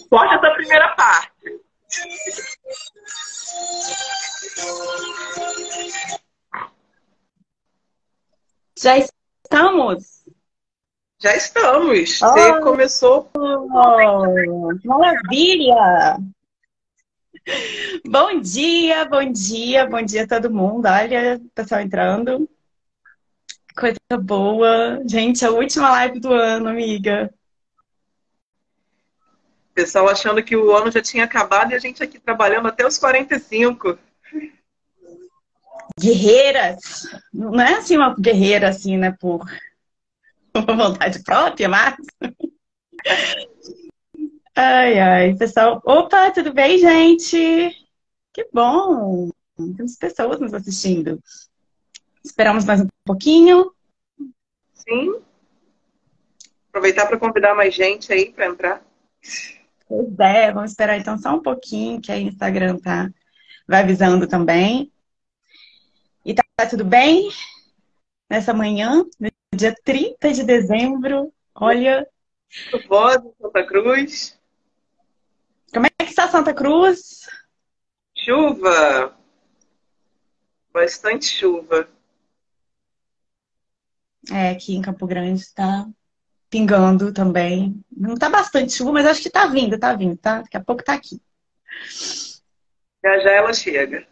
Corta essa primeira parte. Já estamos? Já estamos. Você começou. Maravilha! Bom dia, bom dia, bom dia a todo mundo. Olha, o pessoal entrando. Coisa boa. Gente, a última live do ano, amiga. Pessoal achando que o ano já tinha acabado e a gente aqui trabalhando até os 45. Guerreiras. Não é assim uma guerreira, assim, né, por vontade própria, mas... Ai, ai, pessoal. Opa, tudo bem, gente? Que bom. Temos pessoas nos assistindo. Esperamos mais um pouquinho. Sim. Aproveitar para convidar mais gente aí para entrar. Pois é, vamos esperar então só um pouquinho, que aí o Instagram vai avisando também. E tá tudo bem? Nessa manhã, no dia 30 de dezembro, olha... Chuvosa, Santa Cruz. Como é que está Santa Cruz? Chuva. Bastante chuva. É, aqui em Campo Grande está pingando também. Não tá bastante chuva, mas acho que tá vindo, tá? Daqui a pouco tá aqui. Já já ela chega.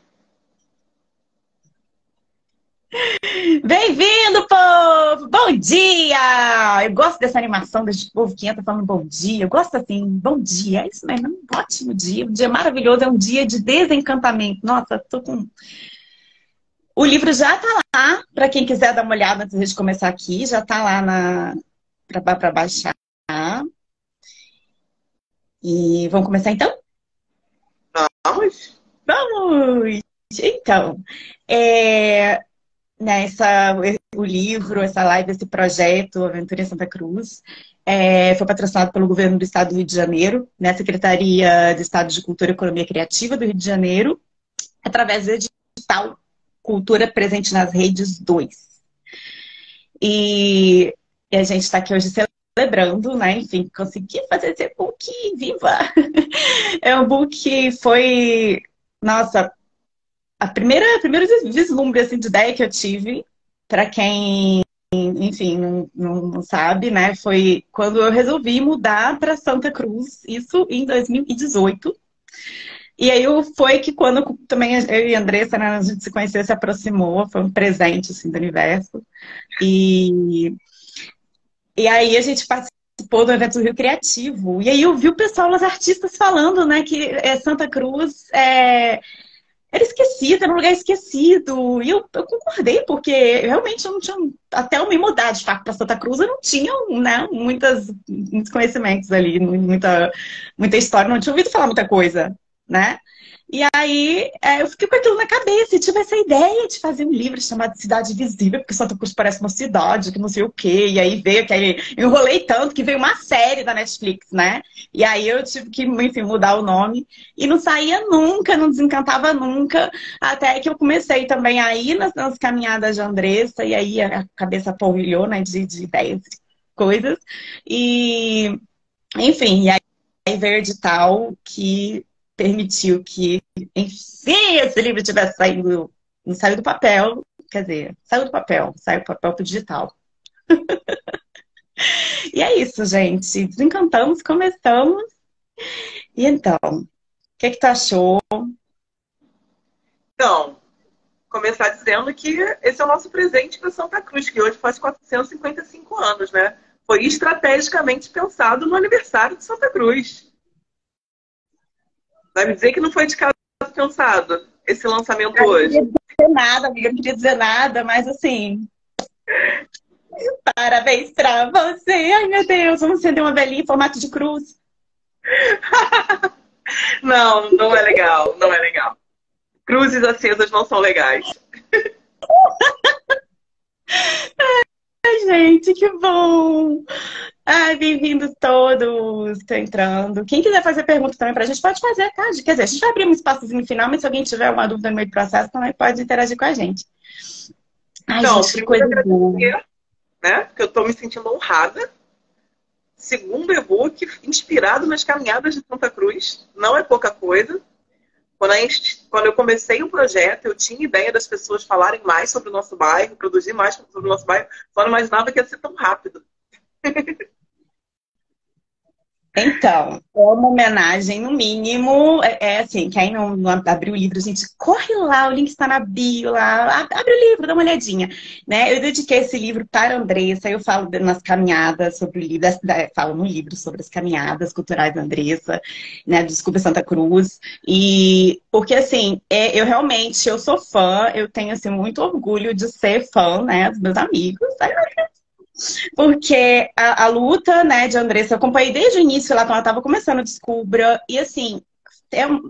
Bem-vindo, povo! Bom dia! Eu gosto dessa animação desse povo que entra falando bom dia. Eu gosto assim, bom dia. É isso mesmo, é um ótimo dia. Um dia maravilhoso, é um dia de desencantamento. Nossa, tô com... O livro já tá lá, para quem quiser dar uma olhada antes de começar aqui. Já tá lá para baixar. E vamos começar então? Vamos? Vamos! Então, o livro, essa live, esse projeto, Aventura em Santa Cruz, foi patrocinado pelo governo do Estado do Rio de Janeiro, né, Secretaria de Estado de Cultura e Economia Criativa do Rio de Janeiro, através do edital Cultura Presente nas Redes 2. E a gente está aqui hoje celebrando, né, enfim, consegui fazer esse book viva. É um book que foi, nossa, primeiro vislumbre assim, de ideia que eu tive, para quem, enfim, não sabe, né? Foi quando eu resolvi mudar para Santa Cruz, isso em 2018. E aí foi que quando também eu e a Andressa, né, a gente se conheceu, se aproximou, foi um presente assim, do universo. E aí a gente participou do evento do Rio Criativo. E aí eu vi o pessoal, os artistas falando, né, que Santa Cruz era esquecido, era um lugar esquecido. E eu concordei, porque realmente eu não tinha, até eu me mudar de fato para Santa Cruz, eu não tinha, né, muitos conhecimentos ali, muita história, não tinha ouvido falar muita coisa, né? E aí eu fiquei com aquilo na cabeça e tive essa ideia de fazer um livro chamado Cidade Invisível, porque Santa Cruz parece uma cidade, que não sei o quê. E aí veio, que aí eu enrolei tanto que veio uma série da Netflix, né? E aí eu tive que, enfim, mudar o nome. E não saía nunca, não desencantava nunca. Até que eu comecei também a ir nas caminhadas de Andressa, e aí a cabeça polvilhou, né, de ideias, de coisas. E, enfim, e aí veio o edital que permitiu que, enfim, esse livro tivesse saído, não saiu do papel, quer dizer, saiu do papel pro digital. E é isso, gente. Desencantamos, começamos. E então, o que tu achou? Então, começar dizendo que esse é o nosso presente para Santa Cruz, que hoje faz 455 anos, né? Foi estrategicamente pensado no aniversário de Santa Cruz. Vai me dizer que não foi de casa pensado esse lançamento hoje? Não queria dizer nada, amiga, não queria dizer nada, mas assim, parabéns pra você. Ai, meu Deus, vamos acender uma velhinha em formato de cruz. Não, não é legal, não é legal. Cruzes acesas não são legais. Ai, gente, que bom. Ai, bem-vindos todos. Estou entrando. Quem quiser fazer pergunta também para a gente, pode fazer, tá? Quer dizer, a gente vai abrir um espaçozinho final, mas se alguém tiver alguma dúvida no meio do processo, também pode interagir com a gente. Ai, Então, gente, que coisa boa. Né? Porque eu estou me sentindo honrada. Segundo e-book, inspirado nas caminhadas de Santa Cruz. Não é pouca coisa. Quando eu comecei o projeto, eu tinha ideia das pessoas falarem mais sobre o nosso bairro, produzir mais sobre o nosso bairro, só não imaginava que ia ser tão rápido. Então, é uma homenagem, no mínimo, assim, quem não abriu o livro, gente, corre lá, o link está na bio lá, abre o livro, dá uma olhadinha, né? Eu dediquei esse livro para a Andressa, eu falo nas caminhadas sobre o livro, falo no livro sobre as caminhadas culturais da Andressa, né, Descubra Santa Cruz, e porque, assim, eu sou fã, eu tenho, assim, muito orgulho de ser fã, né, dos meus amigos, porque a luta, né, de Andressa, eu acompanhei desde o início lá, quando ela estava começando a Descubra, e assim,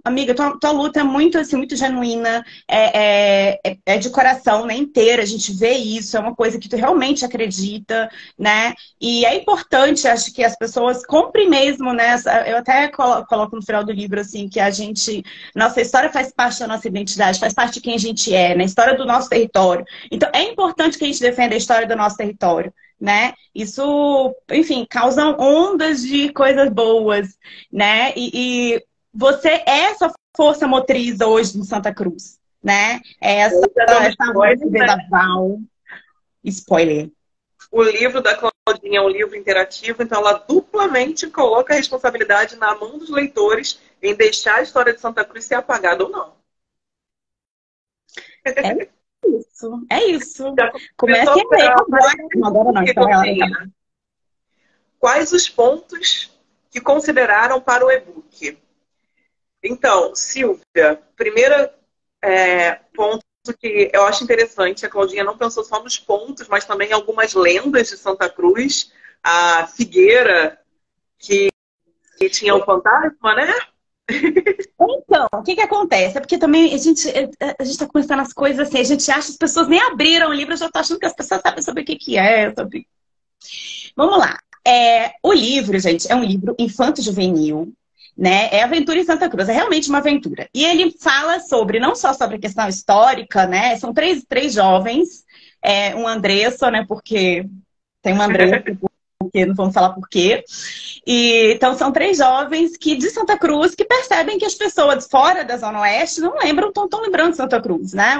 amiga, tua luta é muito, assim, muito genuína, é de coração, né, inteira, a gente vê isso, é uma coisa que tu realmente acredita, né, e é importante, acho que as pessoas comprem mesmo, né, eu até coloco no final do livro, assim, que nossa história faz parte da nossa identidade, faz parte de quem a gente é, né, história do nosso território, então é importante que a gente defenda a história do nosso território, né? Isso, enfim, causa ondas de coisas boas, né? E você é essa força motriz hoje no Santa Cruz, né? Essa voz vendaval. Spoiler. O livro da Claudinha é um livro interativo, então ela duplamente coloca a responsabilidade na mão dos leitores em deixar a história de Santa Cruz ser apagada ou não. É isso. Comece a ler agora não, então Quais os pontos que consideraram para o e-book? Então, Silvia, primeiro ponto que eu acho interessante, a Claudinha não pensou só nos pontos, mas também em algumas lendas de Santa Cruz, a figueira que tinha o fantasma, né? Então, o que acontece? É porque também a gente tá começando as coisas assim, a gente acha que as pessoas nem abriram o livro, eu já tô achando que as pessoas sabem sobre o que é. Vamos lá. O livro, gente, é um livro infanto-juvenil, né? É Aventura em Santa Cruz, é realmente uma aventura. E ele fala não só sobre a questão histórica, né? São três jovens, um Andressa, né? Porque tem uma Andressa, porque não vamos falar por quê. Então, são três jovens de Santa Cruz que percebem que as pessoas fora da Zona Oeste não estão lembrando de Santa Cruz, né?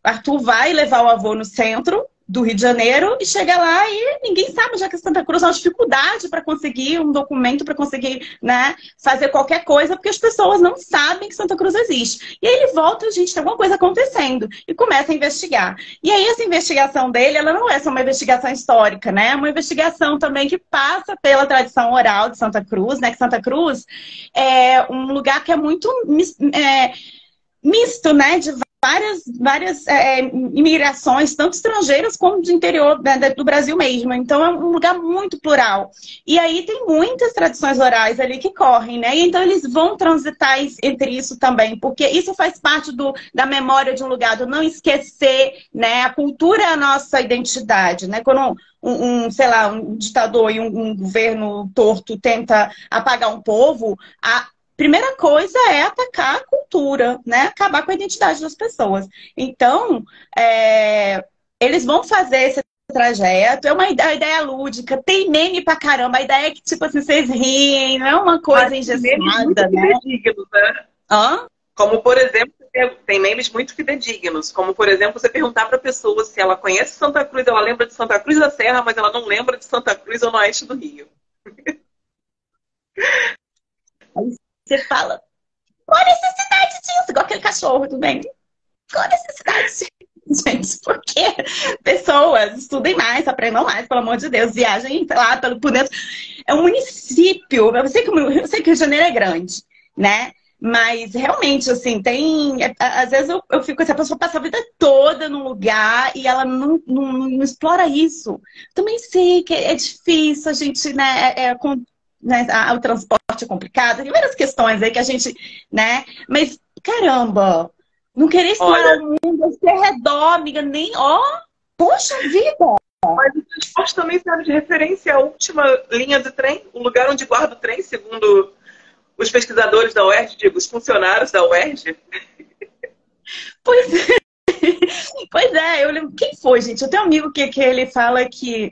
Arthur vai levar o avô no centro do Rio de Janeiro e chega lá e ninguém sabe, já que Santa Cruz é uma dificuldade para conseguir um documento, para conseguir, né, fazer qualquer coisa, porque as pessoas não sabem que Santa Cruz existe. E aí ele volta, gente, tem alguma coisa acontecendo, e começa a investigar. E aí essa investigação dele, ela não é só uma investigação histórica, né? É uma investigação também que passa pela tradição oral de Santa Cruz, né? Que Santa Cruz é um lugar que é muito misto, né? De várias imigrações, tanto estrangeiras como do interior, né, do Brasil mesmo. Então, é um lugar muito plural. E aí tem muitas tradições orais ali que correm, né? E então, eles vão transitar entre isso também, porque isso faz parte da memória de um lugar, do não esquecer, né? A cultura é a nossa identidade, né? Quando sei lá, um ditador e um governo torto tenta apagar um povo, primeira coisa é atacar a cultura, né? Acabar com a identidade das pessoas. Então, eles vão fazer esse trajeto, é uma ideia lúdica, tem meme pra caramba, a ideia é que, tipo assim, vocês riem, não é uma coisa engessada, né? Fidedignos, né? Como, por exemplo, tem memes muito fidedignos, como, por exemplo, você perguntar pra pessoa se ela conhece Santa Cruz, ela lembra de Santa Cruz da Serra, mas ela não lembra de Santa Cruz ou no oeste do Rio. Você fala, qual a necessidade disso? Igual aquele cachorro, tudo bem? Qual a necessidade disso? Gente, porque pessoas estudem mais, aprendam mais, pelo amor de Deus, viajem lá por dentro. É um município, eu sei que o Rio de Janeiro é grande, né? Mas realmente, assim, às vezes eu fico assim, a pessoa passa a vida toda num lugar e ela não explora isso. Também sei que é difícil, a gente, né, o transporte é complicado, tem várias questões aí que a gente, né? Mas, caramba, não querer explorar o mundo ao seu redor, amiga, poxa vida! Mas o transporte também serve de referência à última linha do trem, o lugar onde guarda o trem, segundo os pesquisadores da UERJ, digo, os funcionários da UERJ. Pois é. Pois é, eu lembro. Quem foi, gente? Eu tenho um amigo que ele fala enfim,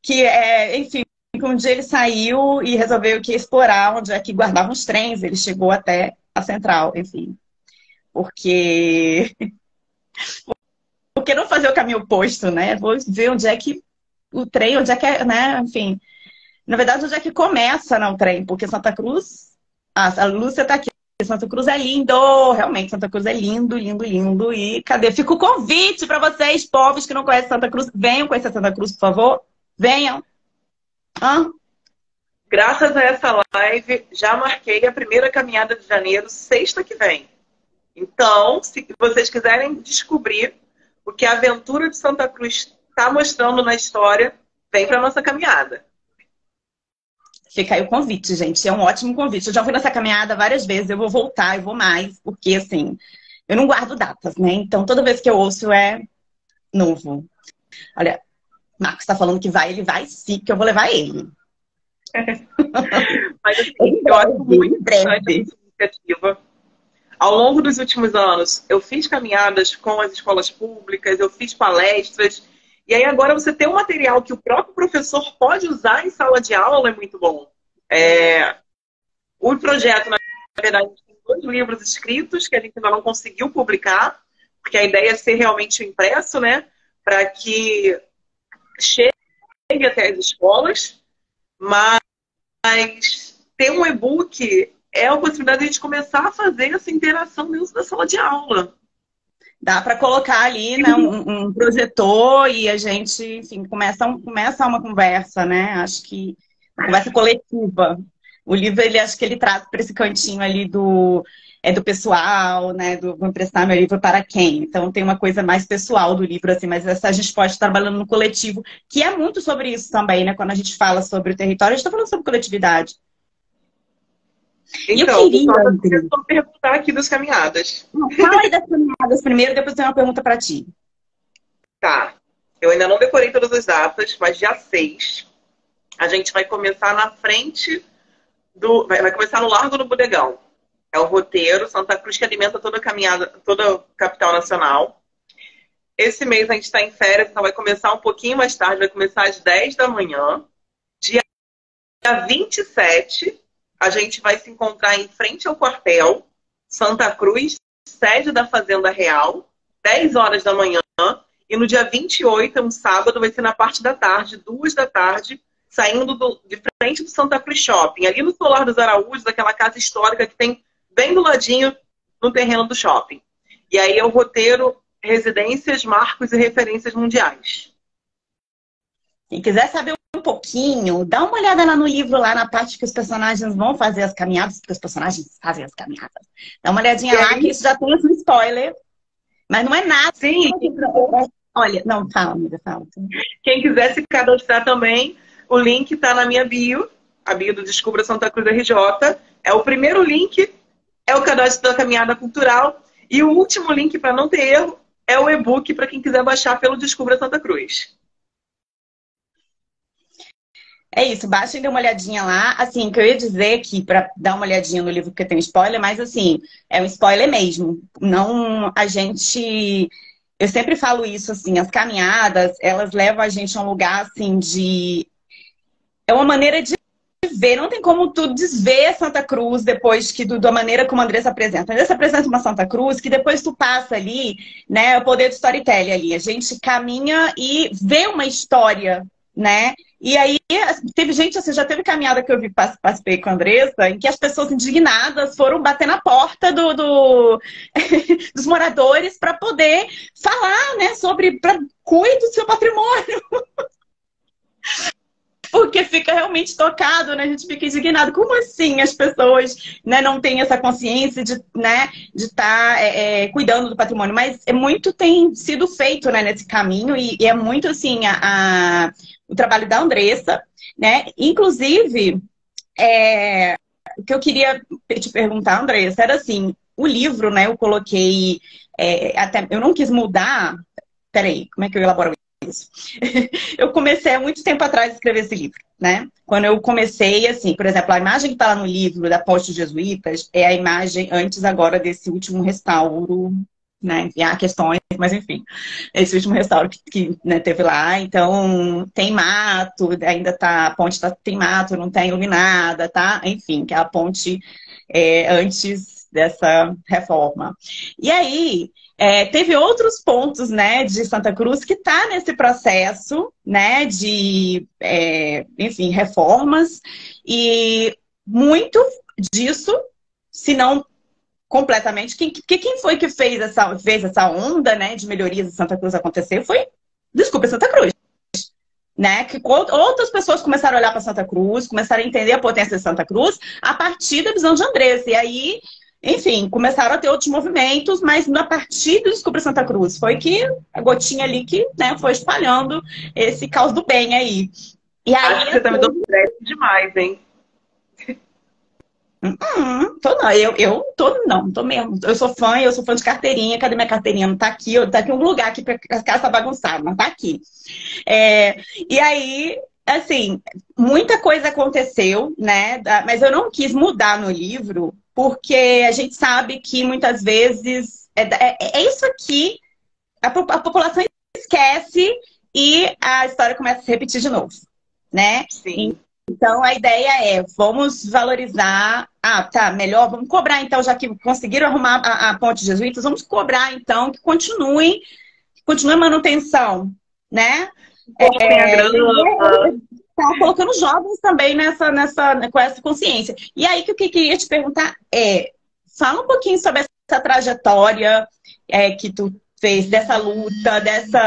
que um dia ele saiu e resolveu que explorar onde é que guardavam os trens. Ele chegou até a central, enfim. Porque não fazer o caminho oposto, né? Vou ver onde é que o trem, onde é que é, né? Enfim. Na verdade, onde é que começa, não, o trem? Porque Santa Cruz. A Lúcia tá aqui. Santa Cruz é lindo, realmente, Santa Cruz é lindo, lindo, lindo. E cadê? Fica o convite para vocês, povos que não conhecem Santa Cruz, venham conhecer Santa Cruz, por favor. Venham. Hã? Graças a essa live, já marquei a primeira caminhada de janeiro, sexta que vem. Então, se vocês quiserem descobrir o que a aventura de Santa Cruz está mostrando na história, vem para nossa caminhada. Fica aí o convite, gente. É um ótimo convite. Eu já fui nessa caminhada várias vezes. Eu vou voltar, eu vou mais. Porque, assim, eu não guardo datas, né? Então, toda vez que eu ouço é novo. Olha, Marcos está falando que vai. Ele vai sim, que eu vou levar ele. Mas, assim, eu acho muito interessante essa iniciativa. Ao longo dos últimos anos, eu fiz caminhadas com as escolas públicas, eu fiz palestras. E aí agora você ter um material que o próprio professor pode usar em sala de aula é muito bom. O projeto, na verdade, tem 2 livros escritos que a gente ainda não conseguiu publicar, porque a ideia é ser realmente impresso, né? Para que chegue até as escolas, mas ter um e-book é a possibilidade de a gente começar a fazer essa interação dentro da sala de aula. Dá para colocar ali, né, um projetor e a gente, enfim, começa uma conversa, né? Acho que uma conversa coletiva. O livro, acho que ele traz para esse cantinho ali do pessoal, né? Vou emprestar meu livro para quem? Então tem uma coisa mais pessoal do livro, assim, mas a gente pode estar trabalhando no coletivo, que é muito sobre isso também, né? Quando a gente fala sobre o território, a gente está falando sobre coletividade. Então, eu queria perguntar aqui das caminhadas. Fala aí das caminhadas primeiro, depois eu tenho uma pergunta para ti. Tá. Eu ainda não decorei todas as datas, mas dia 6 a gente vai começar na frente vai começar no Largo do Bodegão. É o roteiro Santa Cruz que alimenta toda a caminhada, toda a capital nacional. Esse mês a gente está em férias, então vai começar um pouquinho mais tarde, vai começar às 10 da manhã. Dia 27, a gente vai se encontrar em frente ao quartel, Santa Cruz, sede da Fazenda Real, 10 horas da manhã. E no dia 28, um sábado, vai ser na parte da tarde, 2 da tarde, saindo de frente do Santa Cruz Shopping, ali no Solar dos Araújos, aquela casa histórica que tem bem do ladinho no terreno do shopping. E aí é o roteiro Residências, Marcos e Referências Mundiais. Quem quiser saber um pouquinho, dá uma olhada lá no livro, lá na parte que os personagens vão fazer as caminhadas, porque os personagens fazem as caminhadas. Dá uma olhadinha lá, que isso já tem um spoiler, mas não é nada. Sim. Olha, não, fala, amiga, fala. Quem quiser se cadastrar também, o link está na minha bio, a bio do Descubra Santa Cruz RJ. É o primeiro link, é o cadastro da caminhada cultural. E o último link, para não ter erro, é o e-book para quem quiser baixar pelo Descubra Santa Cruz. É isso, baixa e dê uma olhadinha lá. Assim, que eu ia dizer aqui, para dar uma olhadinha no livro, porque tem um spoiler, mas assim, é um spoiler mesmo. Não, a gente... Eu sempre falo isso, assim, as caminhadas, elas levam a gente a um lugar, assim, de... É uma maneira de ver, não tem como tu desver Santa Cruz depois da maneira como a Andressa apresenta. A Andressa apresenta uma Santa Cruz que depois tu passa ali, né, o poder do storytelling ali. A gente caminha e vê uma história, né? E aí, teve gente, assim, já teve caminhada que eu vi, participei com a Andressa, em que as pessoas indignadas foram bater na porta dos moradores para poder falar, né, sobre, cuide do seu patrimônio. Porque fica realmente tocado, né? A gente fica indignado. Como assim as pessoas, né, não têm essa consciência de, né, de estar cuidando do patrimônio? Mas muito tem sido feito, né, nesse caminho e é muito assim o trabalho da Andressa, né? Inclusive, o que eu queria te perguntar, Andressa, era assim, o livro, né? Eu coloquei, até eu não quis mudar. Peraí, como é que eu elaboro isso? isso. Eu comecei há muito tempo atrás a escrever esse livro, né? Quando eu comecei, assim, por exemplo, a imagem que está lá no livro da Ponte dos Jesuítas é a imagem antes agora desse último restauro, né? E há questões, mas enfim, esse último restauro que né, teve lá, então tem mato, ainda tá, a ponte tem mato, não tá iluminada, tá? Enfim, que é a ponte antes dessa reforma. E aí, teve outros pontos, né, de Santa Cruz que está nesse processo, né, de, enfim, reformas, e muito disso, se não completamente, quem foi que fez essa onda, né, de melhorias de Santa Cruz acontecer foi, desculpa, Santa Cruz. Né? Que outras pessoas começaram a olhar para Santa Cruz, começaram a entender a potência de Santa Cruz a partir da visão de Andressa. E aí, enfim, começaram a ter outros movimentos, mas a partir do Descubra Santa Cruz foi que a gotinha ali que né, foi espalhando esse caos do bem aí. E aí acho que você tá me dando crédito demais, hein? Tô não, não tô mesmo. Eu sou fã de carteirinha. Cadê minha carteirinha? Não tá aqui, tá aqui em um lugar aqui, porque a casa tá bagunçada, mas tá aqui. E aí, assim, muita coisa aconteceu, né? Mas eu não quis mudar no livro, porque a gente sabe que muitas vezes é isso aqui, a população esquece e a história começa a se repetir de novo, né? Sim. Então, a ideia vamos valorizar... tá, melhor, vamos cobrar, então, já que conseguiram arrumar a Ponte Jesuítas, vamos cobrar, então, que continue a manutenção, né? Tá colocando jovens também com essa consciência. E aí, que eu queria te perguntar fala um pouquinho sobre essa trajetória que tu fez, dessa luta, desse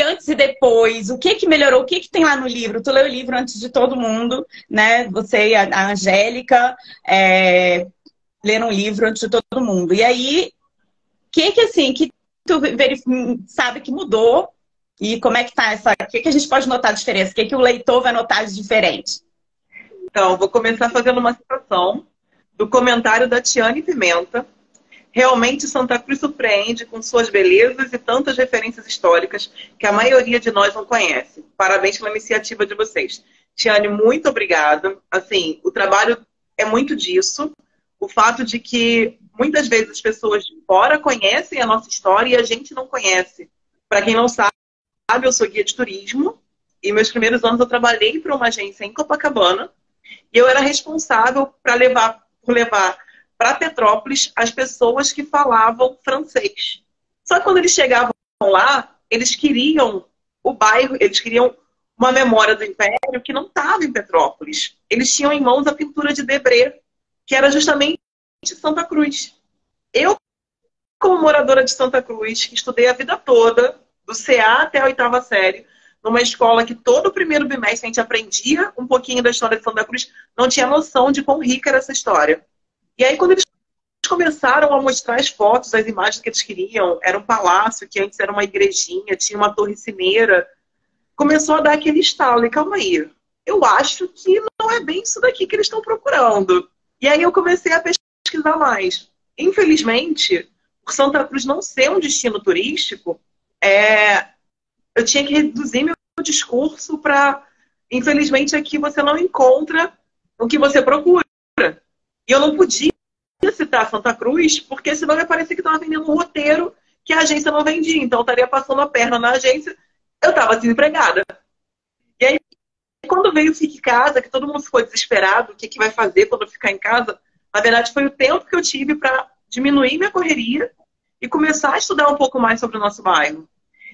antes e depois, o que melhorou, o que tem lá no livro? Tu leu o livro antes de todo mundo, né? Você e a Angélica leram o livro antes de todo mundo. E aí, assim, que tu sabe que mudou e como é que tá o que a gente pode notar de diferença? O que o leitor vai notar de diferente? Então, vou começar fazendo uma citação do comentário da Tiane Pimenta. Realmente, Santa Cruz surpreende com suas belezas e tantas referências históricas que a maioria de nós não conhece. Parabéns pela iniciativa de vocês. Tiane, muito obrigada. Assim, o trabalho é muito disso. O fato de que muitas vezes as pessoas de fora conhecem a nossa história e a gente não conhece. Para quem não sabe, eu sou guia de turismo e meus primeiros anos eu trabalhei para uma agência em Copacabana e eu era responsável por levar para Petrópolis as pessoas que falavam francês. Só que quando eles chegavam lá, eles queriam o bairro, eles queriam uma memória do Império que não estava em Petrópolis. Eles tinham em mãos a pintura de Debré, que era justamente Santa Cruz. Eu, como moradora de Santa Cruz, que estudei a vida toda, do CA até a 8ª série, numa escola que todo o primeiro bimestre a gente aprendia um pouquinho da história de Santa Cruz, não tinha noção de quão rica era essa história. E aí, quando eles começaram a mostrar as fotos, as imagens que eles queriam, era um palácio, que antes era uma igrejinha, tinha uma torre cineira, começou a dar aquele estalo. E calma aí, eu acho que não é bem isso daqui que eles estão procurando. E aí eu comecei a pesquisar mais. Infelizmente, por Santa Cruz não ser um destino turístico, eu tinha que reduzir meu discurso para... Infelizmente, aqui você não encontra o que você procura. E eu não podia citar Santa Cruz, porque senão ia parecer que estava vendendo um roteiro que a agência não vendia. Então, eu estaria passando a perna na agência, eu estava desempregada. E aí, quando veio o Fique em Casa, que todo mundo ficou desesperado, o que vai fazer quando ficar em casa? Na verdade, foi o tempo que eu tive para diminuir minha correria e começar a estudar um pouco mais sobre o nosso bairro.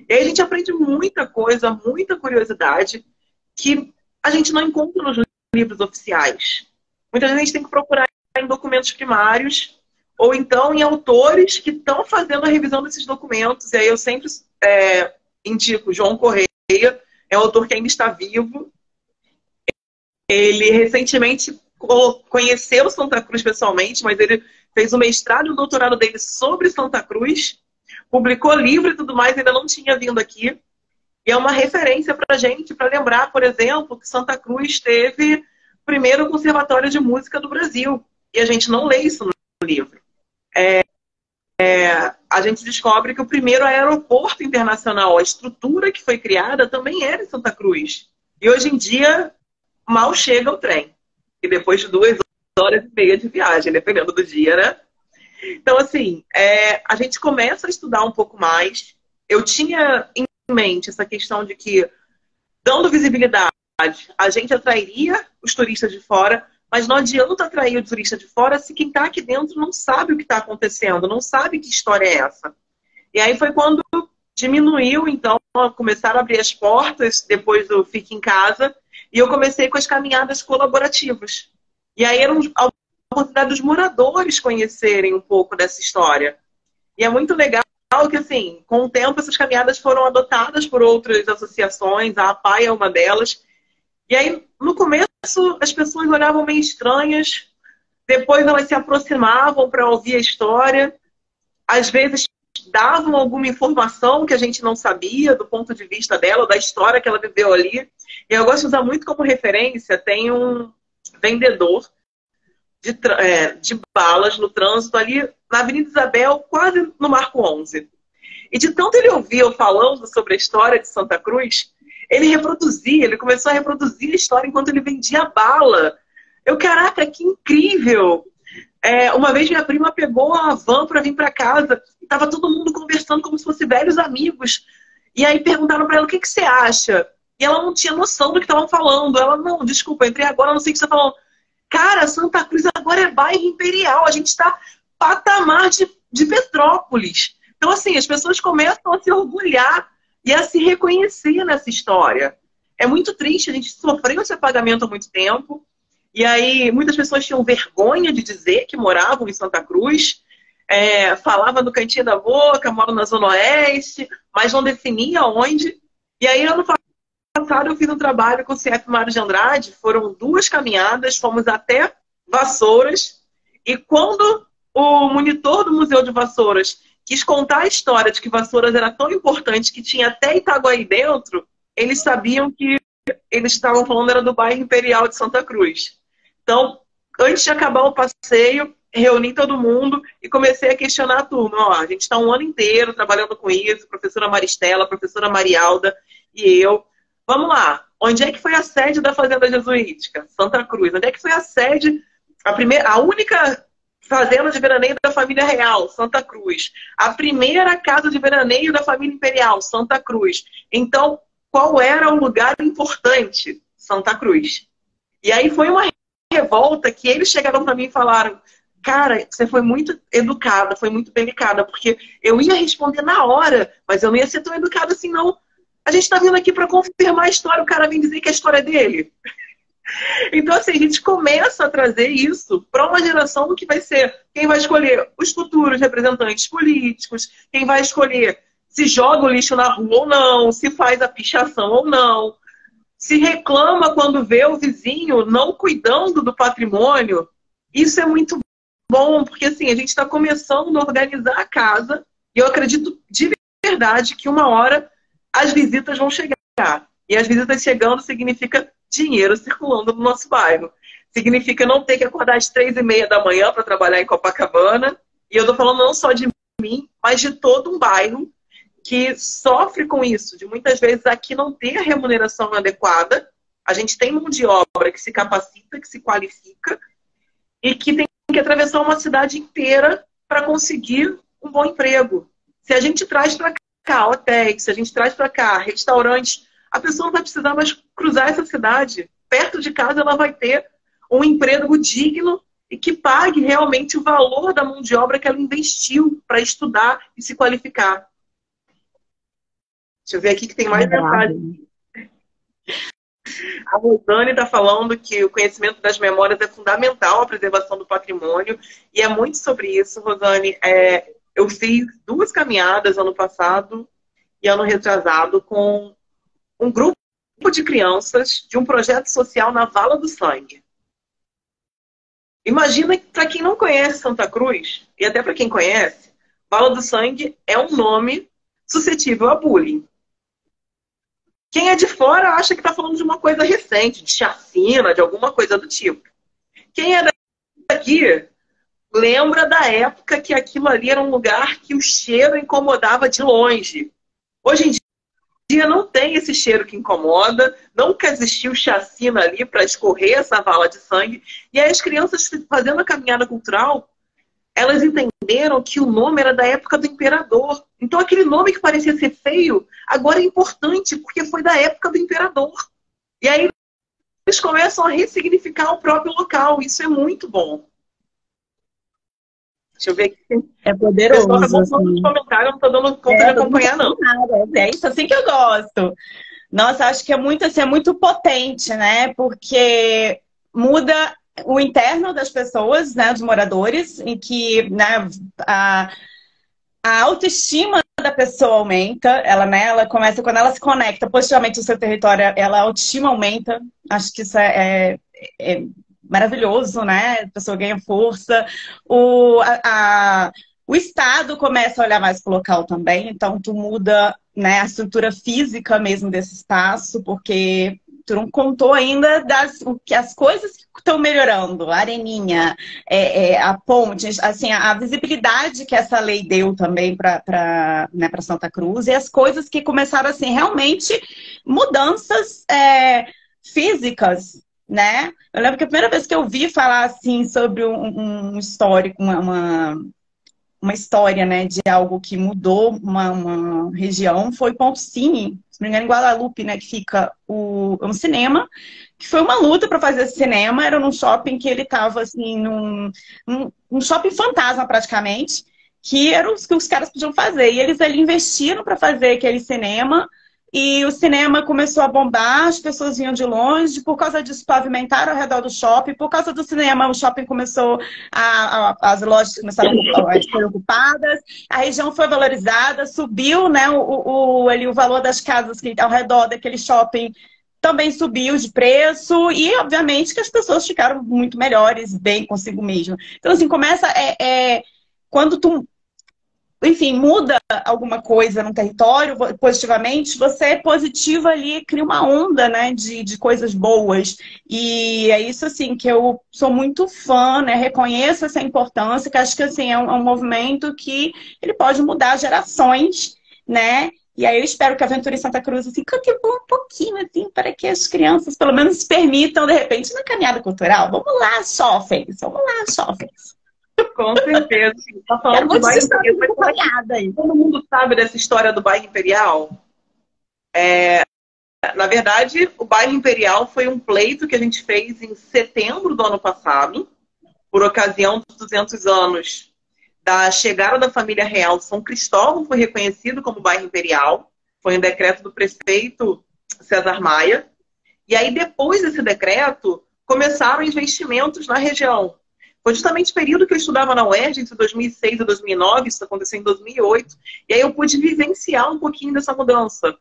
E aí a gente aprende muita coisa, muita curiosidade, que a gente não encontra nos livros oficiais. Muitas vezes a gente tem que procurar em documentos primários, ou então em autores que estão fazendo a revisão desses documentos. E aí eu sempre indico João Correia, é um autor que ainda está vivo. Ele recentemente conheceu Santa Cruz pessoalmente, mas ele fez o mestrado e o doutorado dele sobre Santa Cruz, publicou livro e tudo mais, ainda não tinha vindo aqui. E é uma referência para a gente, para lembrar, por exemplo, que Santa Cruz teve o primeiro conservatório de música do Brasil. E a gente não lê isso no livro. a gente descobre que o primeiro aeroporto internacional, a estrutura que foi criada, também era em Santa Cruz. E hoje em dia, mal chega o trem. E depois de 2 horas e meia de viagem, dependendo do dia, né? Então, assim, a gente começa a estudar um pouco mais. Eu tinha em mente essa questão de que, dando visibilidade, a gente atrairia os turistas de fora, mas não adianta atrair o turista de fora se quem está aqui dentro não sabe o que está acontecendo, não sabe que história é essa. E aí foi quando diminuiu, então, começaram a abrir as portas depois do Fique em Casa, e eu comecei com as caminhadas colaborativas. E aí era a oportunidade dos moradores conhecerem um pouco dessa história. E é muito legal que, assim, com o tempo, essas caminhadas foram adotadas por outras associações, a APAI é uma delas. E aí, no começo, as pessoas olhavam meio estranhas, depois elas se aproximavam para ouvir a história, às vezes davam alguma informação que a gente não sabia do ponto de vista dela, da história que ela viveu ali. E eu gosto de usar muito como referência, tem um vendedor de balas no trânsito ali na Avenida Isabel, quase no Marco 11. E de tanto ele ouvir eu falando sobre a história de Santa Cruz, ele começou a reproduzir a história enquanto ele vendia bala. Caraca, que incrível! Uma vez minha prima pegou a van para vir para casa e estava todo mundo conversando como se fossem velhos amigos. E aí perguntaram para ela, o que você acha? E ela não tinha noção do que estavam falando. Ela, não, desculpa, entrei agora, não sei o que você está falando. Cara, Santa Cruz agora é bairro imperial. A gente está patamar de Petrópolis. Então, assim, as pessoas começam a se orgulhar e a se reconhecer nessa história. É muito triste, a gente sofreu esse apagamento há muito tempo. E aí, muitas pessoas tinham vergonha de dizer que moravam em Santa Cruz. Falava no cantinho da boca, moro na Zona Oeste, mas não definia onde. E aí, ano passado, eu fiz um trabalho com o CF Mário de Andrade. Foram 2 caminhadas, fomos até Vassouras. E quando o monitor do Museu de Vassouras quis contar a história de que Vassouras era tão importante que tinha até Itaguaí dentro, eles sabiam que eles estavam falando era do bairro Imperial de Santa Cruz. Então, antes de acabar o passeio, reuni todo mundo e comecei a questionar a turma. A gente está um ano inteiro trabalhando com isso, a professora Maristela, a professora Marialda e eu. Vamos lá, onde é que foi a sede da Fazenda Jesuítica? Santa Cruz. Onde é que foi a sede, a única fazenda de veraneio da família real? Santa Cruz. A primeira casa de veraneio da família imperial? Santa Cruz. Então, qual era o lugar importante? Santa Cruz. E aí foi uma revolta que eles chegaram para mim e falaram, cara, você foi muito educada, foi muito delicada, porque eu ia responder na hora, mas eu não ia ser tão educada assim, não. A gente está vindo aqui para confirmar a história, o cara vem dizer que a história é dele. Então, assim, a gente começa a trazer isso para uma geração que vai ser quem vai escolher os futuros representantes políticos, quem vai escolher se joga o lixo na rua ou não, se faz a pichação ou não, se reclama quando vê o vizinho não cuidando do patrimônio. Isso é muito bom, porque assim, a gente está começando a organizar a casa e eu acredito de verdade que uma hora as visitas vão chegar. E as visitas chegando significa dinheiro circulando no nosso bairro. Significa não ter que acordar às 3h30 da manhã para trabalhar em Copacabana. E eu estou falando não só de mim, mas de todo um bairro que sofre com isso, de muitas vezes aqui não ter a remuneração adequada. A gente tem mão de obra que se capacita, que se qualifica e que tem que atravessar uma cidade inteira para conseguir um bom emprego. Se a gente traz para cá hotéis, se a gente traz para cá restaurantes, a pessoa não vai precisar mais cruzar essa cidade. Perto de casa ela vai ter um emprego digno e que pague realmente o valor da mão de obra que ela investiu para estudar e se qualificar. Deixa eu ver aqui que tem mais mensagem. A Rosane está falando que o conhecimento das memórias é fundamental à preservação do patrimônio. E é muito sobre isso, Rosane. Eu fiz 2 caminhadas ano passado e ano retrasado com um grupo de crianças de um projeto social na Vala do Sangue. Imagina que, para quem não conhece Santa Cruz, e até para quem conhece, Vala do Sangue é um nome suscetível a bullying. Quem é de fora acha que está falando de uma coisa recente, de chacina, de alguma coisa do tipo. Quem é daqui, lembra da época que aquilo ali era um lugar que o cheiro incomodava de longe. Hoje em dia não tem esse cheiro que incomoda, nunca existiu chacina ali para escorrer essa vala de sangue. E aí as crianças fazendo a caminhada cultural, elas entenderam que o nome era da época do imperador. Então aquele nome que parecia ser feio, agora é importante, porque foi da época do imperador. E aí eles começam a ressignificar o próprio local. Isso é muito bom. Deixa eu ver aqui. É O poderoso, pessoal tá assim. nos comentários, não tô dando conta de acompanhar, não. É isso assim que eu gosto. Nossa, acho que é muito, assim, é muito potente, né? Porque muda o interno das pessoas, né? Dos moradores, em que, né, a autoestima da pessoa aumenta, ela começa, quando ela se conecta positivamente no seu território, ela, a autoestima aumenta. Acho que isso é maravilhoso, né? A pessoa ganha força. O Estado começa a olhar mais para o local também, então tu muda, né, a estrutura física mesmo desse espaço, porque tu não contou ainda as coisas que estão melhorando, a areninha, a ponte, assim, a visibilidade que essa lei deu também para né, para Santa Cruz, e as coisas que começaram, assim, realmente mudanças físicas, né? Eu lembro que a primeira vez que eu vi falar, assim, sobre um histórico, uma história, né, de algo que mudou uma região, foi Ponto Cine, se não me engano, em Guadalupe, né, que fica um cinema, que foi uma luta para fazer esse cinema, era num shopping que ele estava, assim, num shopping fantasma, praticamente, que era o que os caras podiam fazer, e eles ali investiram para fazer aquele cinema, e o cinema começou a bombar, as pessoas vinham de longe, por causa disso pavimentaram ao redor do shopping, por causa do cinema o shopping começou, as lojas começaram a ser ocupadas, a região foi valorizada, subiu, né, ali, o valor das casas que ao redor daquele shopping também subiu de preço e, obviamente, que as pessoas ficaram muito melhores, bem consigo mesmo. Então, assim, começa quando tu enfim, muda alguma coisa no território positivamente, você é positiva ali, cria uma onda, né, de coisas boas. E é isso, assim, que eu sou muito fã, né, reconheço essa importância, que acho que, assim, é um movimento que ele pode mudar gerações, né? E aí eu espero que a Aventura em Santa Cruz, assim, contribua um pouquinho, assim, para que as crianças, pelo menos, se permitam, de repente, na caminhada cultural. Vamos lá, jovens! Vamos lá, jovens! Com certeza. Tá falando de bairro Imperial. Todo mundo sabe dessa história do bairro Imperial? Na verdade, o bairro Imperial foi um pleito que a gente fez em setembro do ano passado, por ocasião dos 200 anos da chegada da família real. São Cristóvão foi reconhecido como bairro Imperial. Foi um decreto do prefeito César Maia. E aí, depois desse decreto, começaram investimentos na região. Foi justamente o período que eu estudava na UERJ, entre 2006 e 2009, isso aconteceu em 2008, e aí eu pude vivenciar um pouquinho dessa mudança.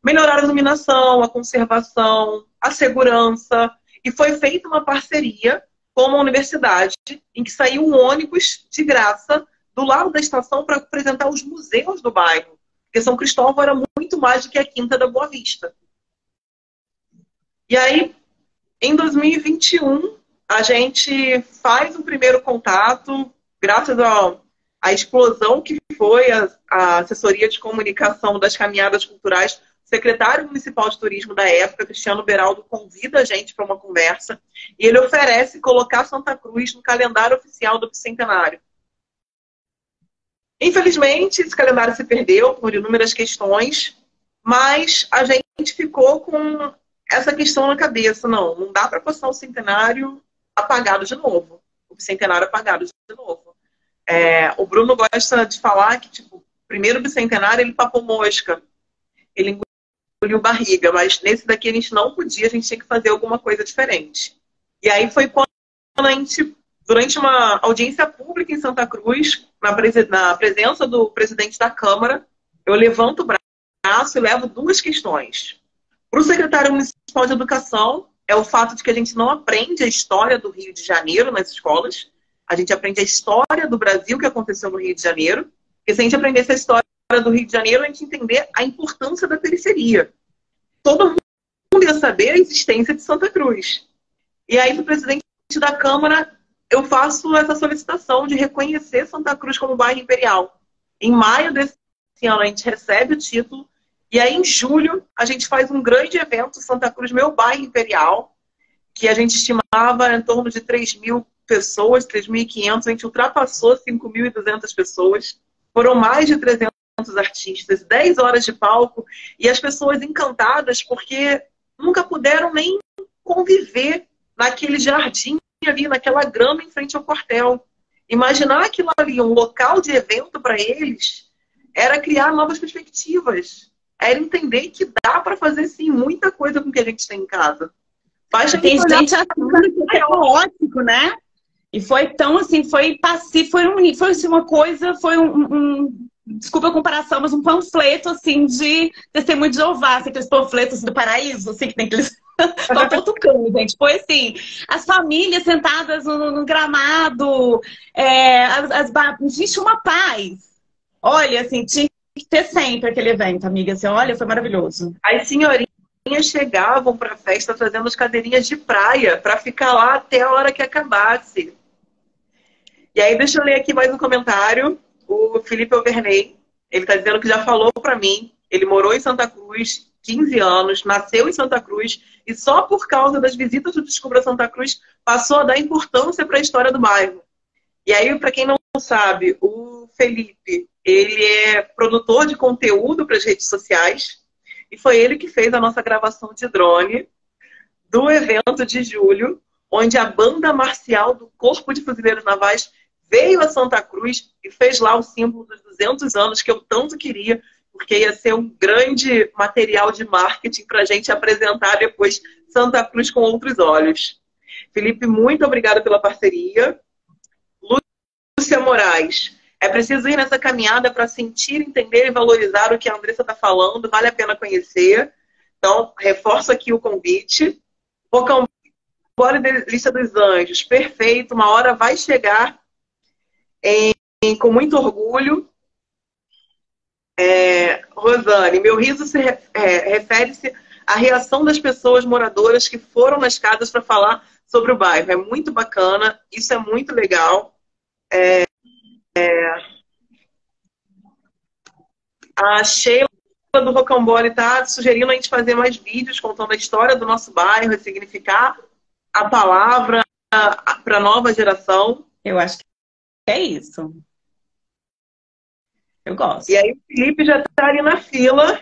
Melhorar a iluminação, a conservação, a segurança, e foi feita uma parceria com uma universidade, em que saiu um ônibus de graça do lado da estação para apresentar os museus do bairro, porque São Cristóvão era muito mais do que a Quinta da Boa Vista. E aí, em 2021, a gente faz um primeiro contato, graças à explosão que foi a assessoria de comunicação das caminhadas culturais. O secretário municipal de turismo da época, Cristiano Beraldo, convida a gente para uma conversa e ele oferece colocar Santa Cruz no calendário oficial do Bicentenário. Infelizmente, esse calendário se perdeu por inúmeras questões, mas a gente ficou com essa questão na cabeça. Não dá para passar o centenário apagado de novo. O bicentenário apagado de novo. O Bruno gosta de falar que, tipo, o primeiro bicentenário ele papou mosca. Ele engoliu barriga, mas nesse daqui a gente não podia, a gente tinha que fazer alguma coisa diferente. E aí foi quando a gente, durante uma audiência pública em Santa Cruz, na presença do presidente da Câmara, eu levanto o braço e levo duas questões. Para o secretário municipal de educação, é o fato de que a gente não aprende a história do Rio de Janeiro nas escolas. A gente aprende a história do Brasil que aconteceu no Rio de Janeiro. Porque se a gente aprendesse a história do Rio de Janeiro, a gente entender a importância da periferia. Todo mundo ia saber a existência de Santa Cruz. E aí o presidente da Câmara eu faço essa solicitação de reconhecer Santa Cruz como bairro imperial. Em maio desse ano, a gente recebe o título, e aí em julho, a gente faz um grande evento, Santa Cruz, meu bairro imperial, que a gente estimava em torno de 3.000 pessoas, 3.500, a gente ultrapassou 5.200 pessoas, foram mais de 300 artistas, 10 horas de palco, e as pessoas encantadas porque nunca puderam nem conviver naquele jardim ali, naquela grama em frente ao quartel. Imaginar aquilo ali, um local de evento para eles, era criar novas perspectivas. Era entender que dá para fazer, sim, muita coisa com o que a gente tem em casa. Basta tem gente achando que é caótico, né? E foi tão assim, foi passivo, foi assim, uma coisa, foi desculpa a comparação, mas um panfleto assim de testemunho de Jeová, assim, aqueles panfletos do paraíso, assim, que tem aqueles. Tô tocando, gente. Foi assim, as famílias sentadas no gramado, existe uma paz. Olha, assim, tinha que ter sempre aquele evento, amiga. Assim, olha, foi maravilhoso. As senhorinhas chegavam para a festa trazendo as cadeirinhas de praia para ficar lá até a hora que acabasse. E aí, deixa eu ler aqui mais um comentário. O Felipe Overney, ele está dizendo que já falou para mim. Ele morou em Santa Cruz 15 anos, nasceu em Santa Cruz e só por causa das visitas do Descubra Santa Cruz passou a dar importância para a história do bairro. E aí, para quem não sabe, o Felipe, ele é produtor de conteúdo para as redes sociais e foi ele que fez a nossa gravação de drone do evento de julho, onde a banda marcial do Corpo de Fuzileiros Navais veio a Santa Cruz e fez lá o símbolo dos 200 anos que eu tanto queria, porque ia ser um grande material de marketing para a gente apresentar depois Santa Cruz com outros olhos. Felipe, muito obrigada pela parceria. Lúcia Moraes, é preciso ir nessa caminhada para sentir, entender e valorizar o que a Andressa está falando, vale a pena conhecer. Então, reforço aqui o convite. Rocambole Lista dos Anjos, perfeito, uma hora vai chegar com muito orgulho. Rosane, meu riso refere-se à reação das pessoas moradoras que foram nas casas para falar sobre o bairro. É muito bacana, isso é muito legal. A Sheila do Rocambole está sugerindo a gente fazer mais vídeos contando a história do nosso bairro, ressignificar a palavra para a nova geração. Eu acho que é isso. Eu gosto. E aí o Felipe já está ali na fila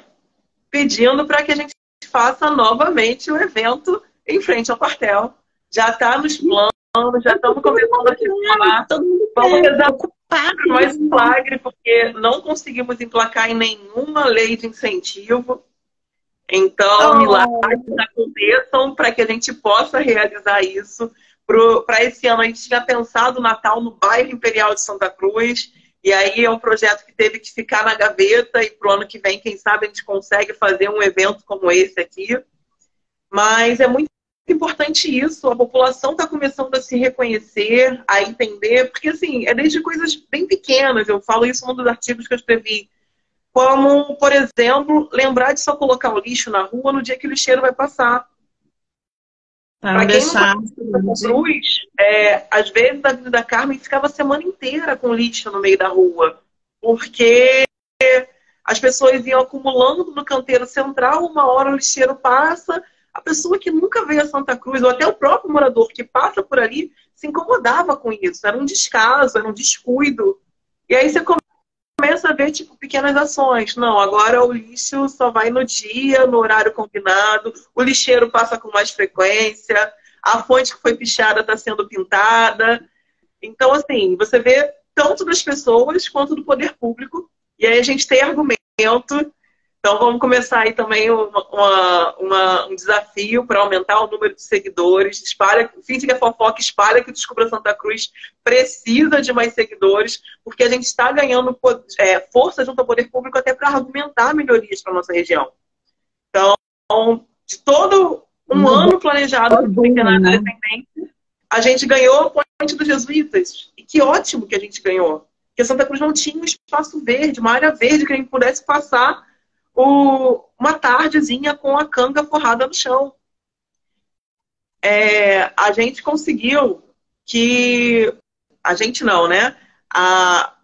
pedindo para que a gente faça novamente o evento em frente ao quartel. Já está nos planos, já estamos começando a falar. Vamos rezar mais um milagre, porque não conseguimos emplacar em nenhuma lei de incentivo. Então, milagres aconteçam para que a gente possa realizar isso. Para esse ano, a gente tinha pensado o Natal no bairro Imperial de Santa Cruz. E aí é um projeto que teve que ficar na gaveta. E para o ano que vem, quem sabe, a gente consegue fazer um evento como esse aqui. Mas é muito importante isso. A população está começando a se reconhecer, a entender. Porque, assim, é desde coisas bem pequenas. Eu falo isso num dos artigos que eu escrevi. Como, por exemplo, lembrar de só colocar o lixo na rua no dia que o lixeiro vai passar. Para quem não conhece Cruz, às vezes a Avenida Carmen ficava a semana inteira com lixo no meio da rua. Porque as pessoas iam acumulando no canteiro central, uma hora o lixeiro passa, a pessoa que nunca veio a Santa Cruz, ou até o próprio morador que passa por ali, se incomodava com isso. Era um descaso, era um descuido. E aí você começa a ver, tipo, pequenas ações. Não, agora o lixo só vai no dia, no horário combinado, o lixeiro passa com mais frequência, a fonte que foi pichada está sendo pintada. Então, assim, você vê tanto das pessoas quanto do poder público, e aí a gente tem argumento. Então, vamos começar aí também um desafio para aumentar o número de seguidores. Finge que é fofoca, espalha que o Descubra Santa Cruz precisa de mais seguidores, porque a gente está ganhando força junto ao poder público até para argumentar melhorias para a nossa região. Então, de todo um ano planejado para o Centenário da Independência, a gente ganhou a Ponte dos Jesuítas. E que ótimo que a gente ganhou. Porque Santa Cruz não tinha um espaço verde, uma área verde que a gente pudesse passar uma tardezinha com a canga forrada no chão. A gente conseguiu que a gente não, né?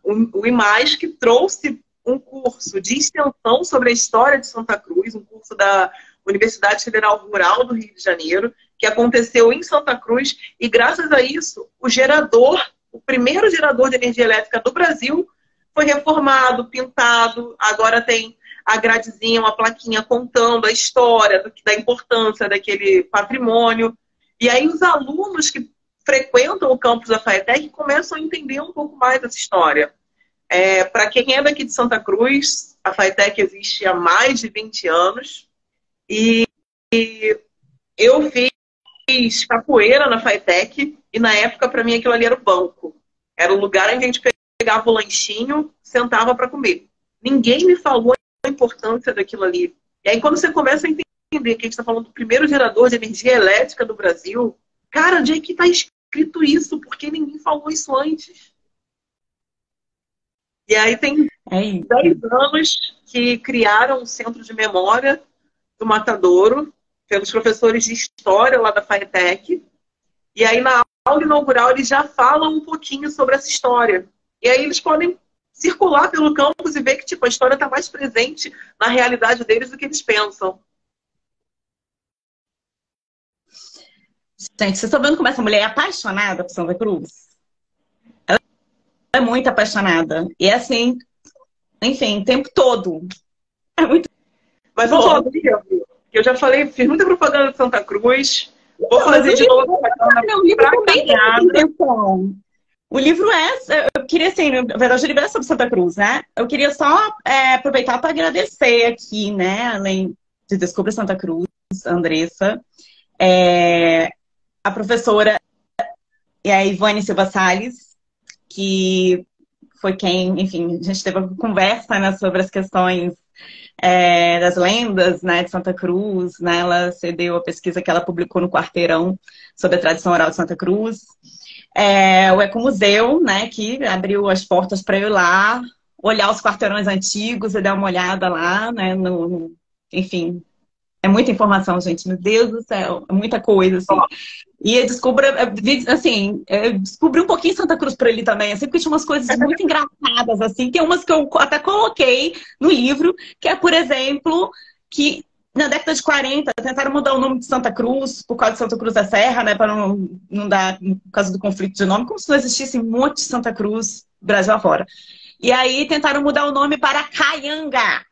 O IMAS que trouxe um curso de extensão sobre a história de Santa Cruz, um curso da Universidade Federal Rural do Rio de Janeiro, que aconteceu em Santa Cruz, e graças a isso, o primeiro gerador de energia elétrica do Brasil foi reformado, pintado, agora tem a gradezinha, uma plaquinha contando a história da importância daquele patrimônio. E aí os alunos que frequentam o campus da FATEC começam a entender um pouco mais essa história. Para quem é daqui de Santa Cruz, a FATEC existe há mais de 20 anos. E eu fiz capoeira na FATEC e na época, para mim, aquilo ali era o banco. Era o lugar onde a gente pegava o lanchinho, sentava para comer. Ninguém me falou a importância daquilo ali. E aí, quando você começa a entender que a gente está falando do primeiro gerador de energia elétrica do Brasil, cara, onde é que está escrito isso? Por que ninguém falou isso antes? E aí tem 10 anos que criaram um centro de memória do Matadouro, pelos professores de história lá da FATEC. E aí, na aula inaugural, eles já falam um pouquinho sobre essa história. E aí eles podem circular pelo campus e ver que tipo, a história está mais presente na realidade deles do que eles pensam. Gente, vocês estão vendo como essa mulher é apaixonada por Santa Cruz? Ela é muito apaixonada. E é assim, enfim, o tempo todo. É muito. Mas vamos falar do livro. Eu já falei, fiz muita propaganda de Santa Cruz. Vou fazer de novo propaganda. O livro também tem muita intenção. O livro eu queria, assim, na verdade, o livro é sobre Santa Cruz, né? Eu queria só aproveitar para agradecer aqui, né? Além de Descubra Santa Cruz, Andressa, a professora a Ivone Silva Salles, que foi quem, enfim, a gente teve uma conversa, né, sobre as questões das lendas, né, de Santa Cruz, né? Ela cedeu a pesquisa que ela publicou no Quarteirão sobre a tradição oral de Santa Cruz. O Ecomuseu, né, que abriu as portas para eu ir lá, olhar os quarteirões antigos e dar uma olhada lá, né, enfim, é muita informação, gente, meu Deus do céu, é muita coisa, assim. E eu descobri um pouquinho Santa Cruz para ele também, assim, porque tinha umas coisas muito engraçadas, assim, tem umas que eu até coloquei no livro, que é, por exemplo, que na década de 40, tentaram mudar o nome de Santa Cruz, por causa de Santa Cruz da Serra, né? Para não dar, por causa do conflito de nome, como se não existisse um monte de Santa Cruz, Brasil afora. E aí tentaram mudar o nome para Caianga.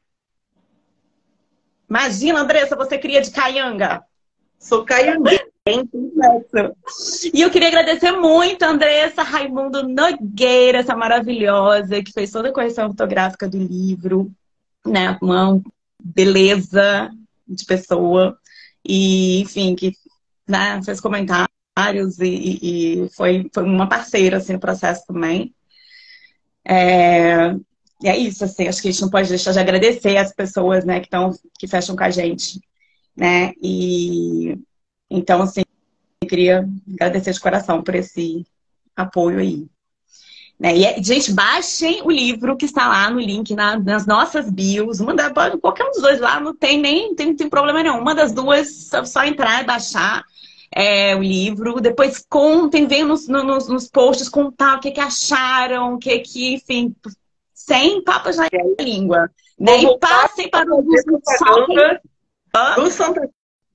Imagina, Andressa, você cria de Caianga. Sou caianguense. E eu queria agradecer muito a Andressa Raimundo Nogueira, essa maravilhosa, que fez toda a correção fotográfica do livro, né? Uma beleza de pessoa, e enfim, que, né, fez comentários e foi uma parceira assim, no processo também. E é isso, assim, acho que a gente não pode deixar de agradecer as pessoas, né, que fecham com a gente, né, e então, assim, eu queria agradecer de coração por esse apoio aí. Né? E, gente, baixem o livro que está lá no link nas nossas bios. Qualquer um dos dois lá, não tem problema nenhum. Uma das duas, só entrar e baixar o livro. Depois contem, venham nos posts contar o que acharam, enfim, sem papas na língua. Né? E passem para o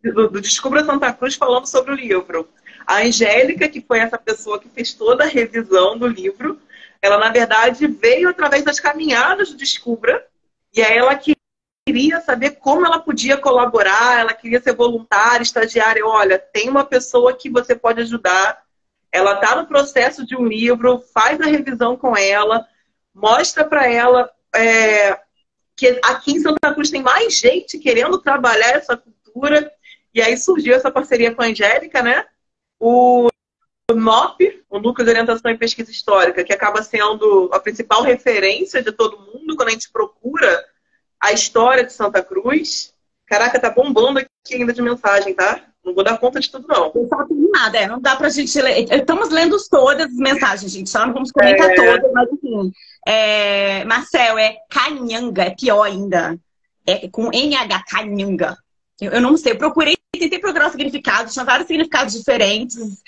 do Descubra Santa Cruz falando sobre o livro. A Angélica, que foi essa pessoa que fez toda a revisão do livro, ela, na verdade, veio através das caminhadas do Descubra, e aí ela queria saber como ela podia colaborar, ela queria ser voluntária, estagiária. Olha, tem uma pessoa que você pode ajudar, ela está no processo de um livro, faz a revisão com ela, mostra para ela que aqui em Santa Cruz tem mais gente querendo trabalhar essa cultura, e aí surgiu essa parceria com a Angélica, né? O NOP, o Núcleo de Orientação e Pesquisa Histórica, que acaba sendo a principal referência de todo mundo quando a gente procura a história de Santa Cruz. Caraca, tá bombando aqui ainda de mensagem, tá? Não vou dar conta de tudo, não. Não tá tudo nada, não dá pra gente ler. Estamos lendo todas as mensagens, gente, só não vamos comentar todas, mas enfim. Marcel, Canhanga, é pior ainda. É com NH, Canhanga. Eu não sei, eu procurei, tentei procurar o significado, tinha vários significados diferentes.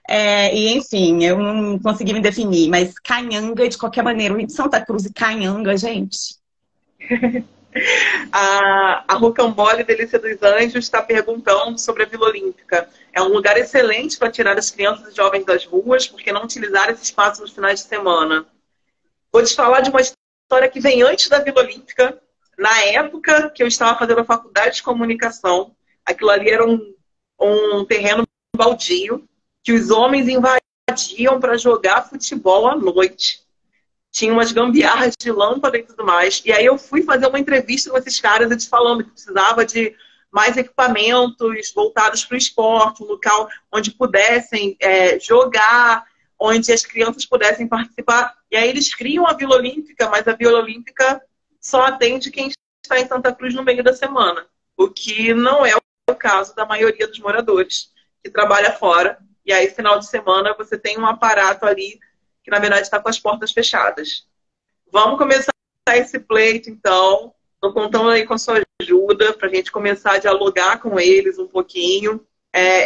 E, enfim, eu não consegui me definir, mas Canhanga, de qualquer maneira, o Rio de Santa Cruz e Canhanga, gente. A Rocambole Delícia dos Anjos está perguntando sobre a Vila Olímpica. É um lugar excelente para tirar as crianças e jovens das ruas, porque não utilizar esse espaço nos finais de semana. Vou te falar de uma história que vem antes da Vila Olímpica. Na época que eu estava fazendo a faculdade de comunicação, aquilo ali era um terreno baldio que os homens invadiam para jogar futebol à noite. Tinha umas gambiarras de lâmpada e tudo mais. E aí eu fui fazer uma entrevista com esses caras, eles falando que precisava de mais equipamentos voltados para o esporte, um local onde pudessem jogar, onde as crianças pudessem participar. E aí eles criam a Vila Olímpica, mas a Vila Olímpica só atende quem está em Santa Cruz no meio da semana, o que não é o caso da maioria dos moradores que trabalha fora. E aí, final de semana, você tem um aparato ali que, na verdade, está com as portas fechadas. Vamos começar esse pleito, então. Estou contando aí com a sua ajuda para a gente começar a dialogar com eles um pouquinho.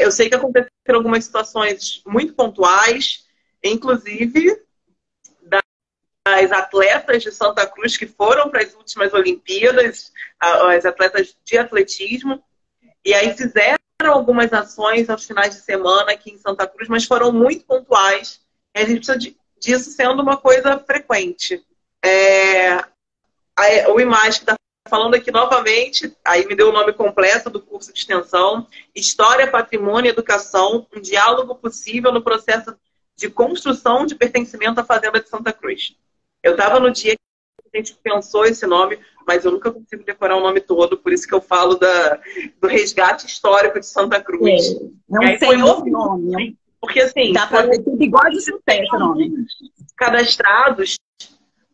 Eu sei que aconteceram algumas situações muito pontuais, inclusive das atletas de Santa Cruz que foram para as últimas Olimpíadas, as atletas de atletismo, e aí fizeram algumas ações aos finais de semana aqui em Santa Cruz, mas foram muito pontuais. E a gente precisa disso sendo uma coisa frequente. O IMAS que está falando aqui novamente, aí me deu o nome completo do curso de extensão, História, Patrimônio e Educação, um diálogo possível no processo de construção de pertencimento à Fazenda de Santa Cruz. Eu estava no dia que a gente pensou esse nome, mas eu nunca consigo decorar o nome todo, por isso que eu falo do resgate histórico de Santa Cruz. Não sei o nome. Porque assim, dá para ter bigode de pé esse nome. Cadastrados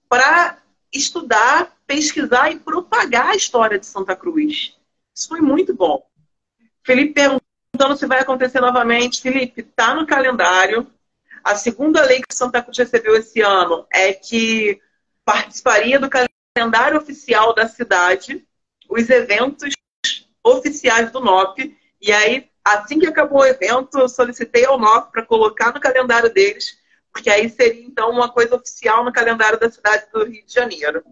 para estudar, pesquisar e propagar a história de Santa Cruz. Isso foi muito bom. Felipe perguntando se vai acontecer novamente. Felipe, está no calendário. A segunda lei que Santa Cruz recebeu esse ano é que participaria do calendário oficial da cidade, os eventos oficiais do NOP. E aí, assim que acabou o evento, eu solicitei ao NOP para colocar no calendário deles, porque aí seria, então, uma coisa oficial no calendário da cidade do Rio de Janeiro.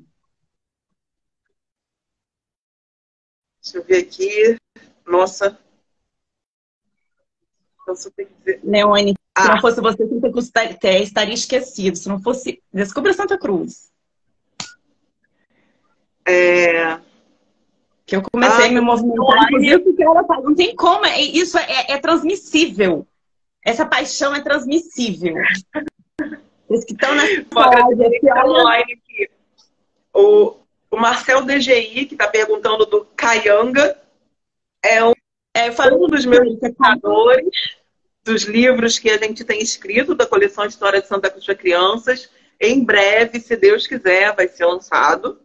Deixa eu ver aqui. Nossa. Então, só tem que dizer... Leone, se não fosse você, Santa Cruz estaria esquecido. Se não fosse... Descubra Santa Cruz. Que eu comecei a me movimentar. Não tem como. Isso é transmissível. Essa paixão é transmissível. Os que estão na online aqui. O Marcel DGI, que está perguntando do Caianga, é um dos meus indicadores dos livros que a gente tem escrito da coleção História de Santa Cruz para Crianças. Em breve, se Deus quiser, vai ser lançado.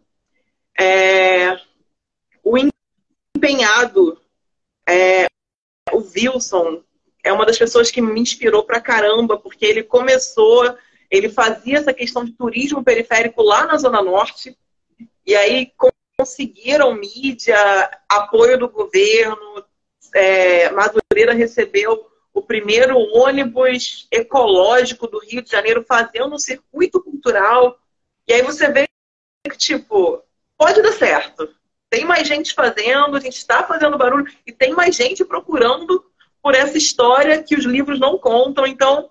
O empenhado, o Wilson, é uma das pessoas que me inspirou pra caramba, porque ele fazia essa questão de turismo periférico lá na Zona Norte, e aí conseguiram mídia, apoio do governo. Madureira recebeu o primeiro ônibus ecológico do Rio de Janeiro fazendo um circuito cultural, e aí você vê que, tipo, pode dar certo. Tem mais gente fazendo, a gente está fazendo barulho, e tem mais gente procurando por essa história que os livros não contam. Então,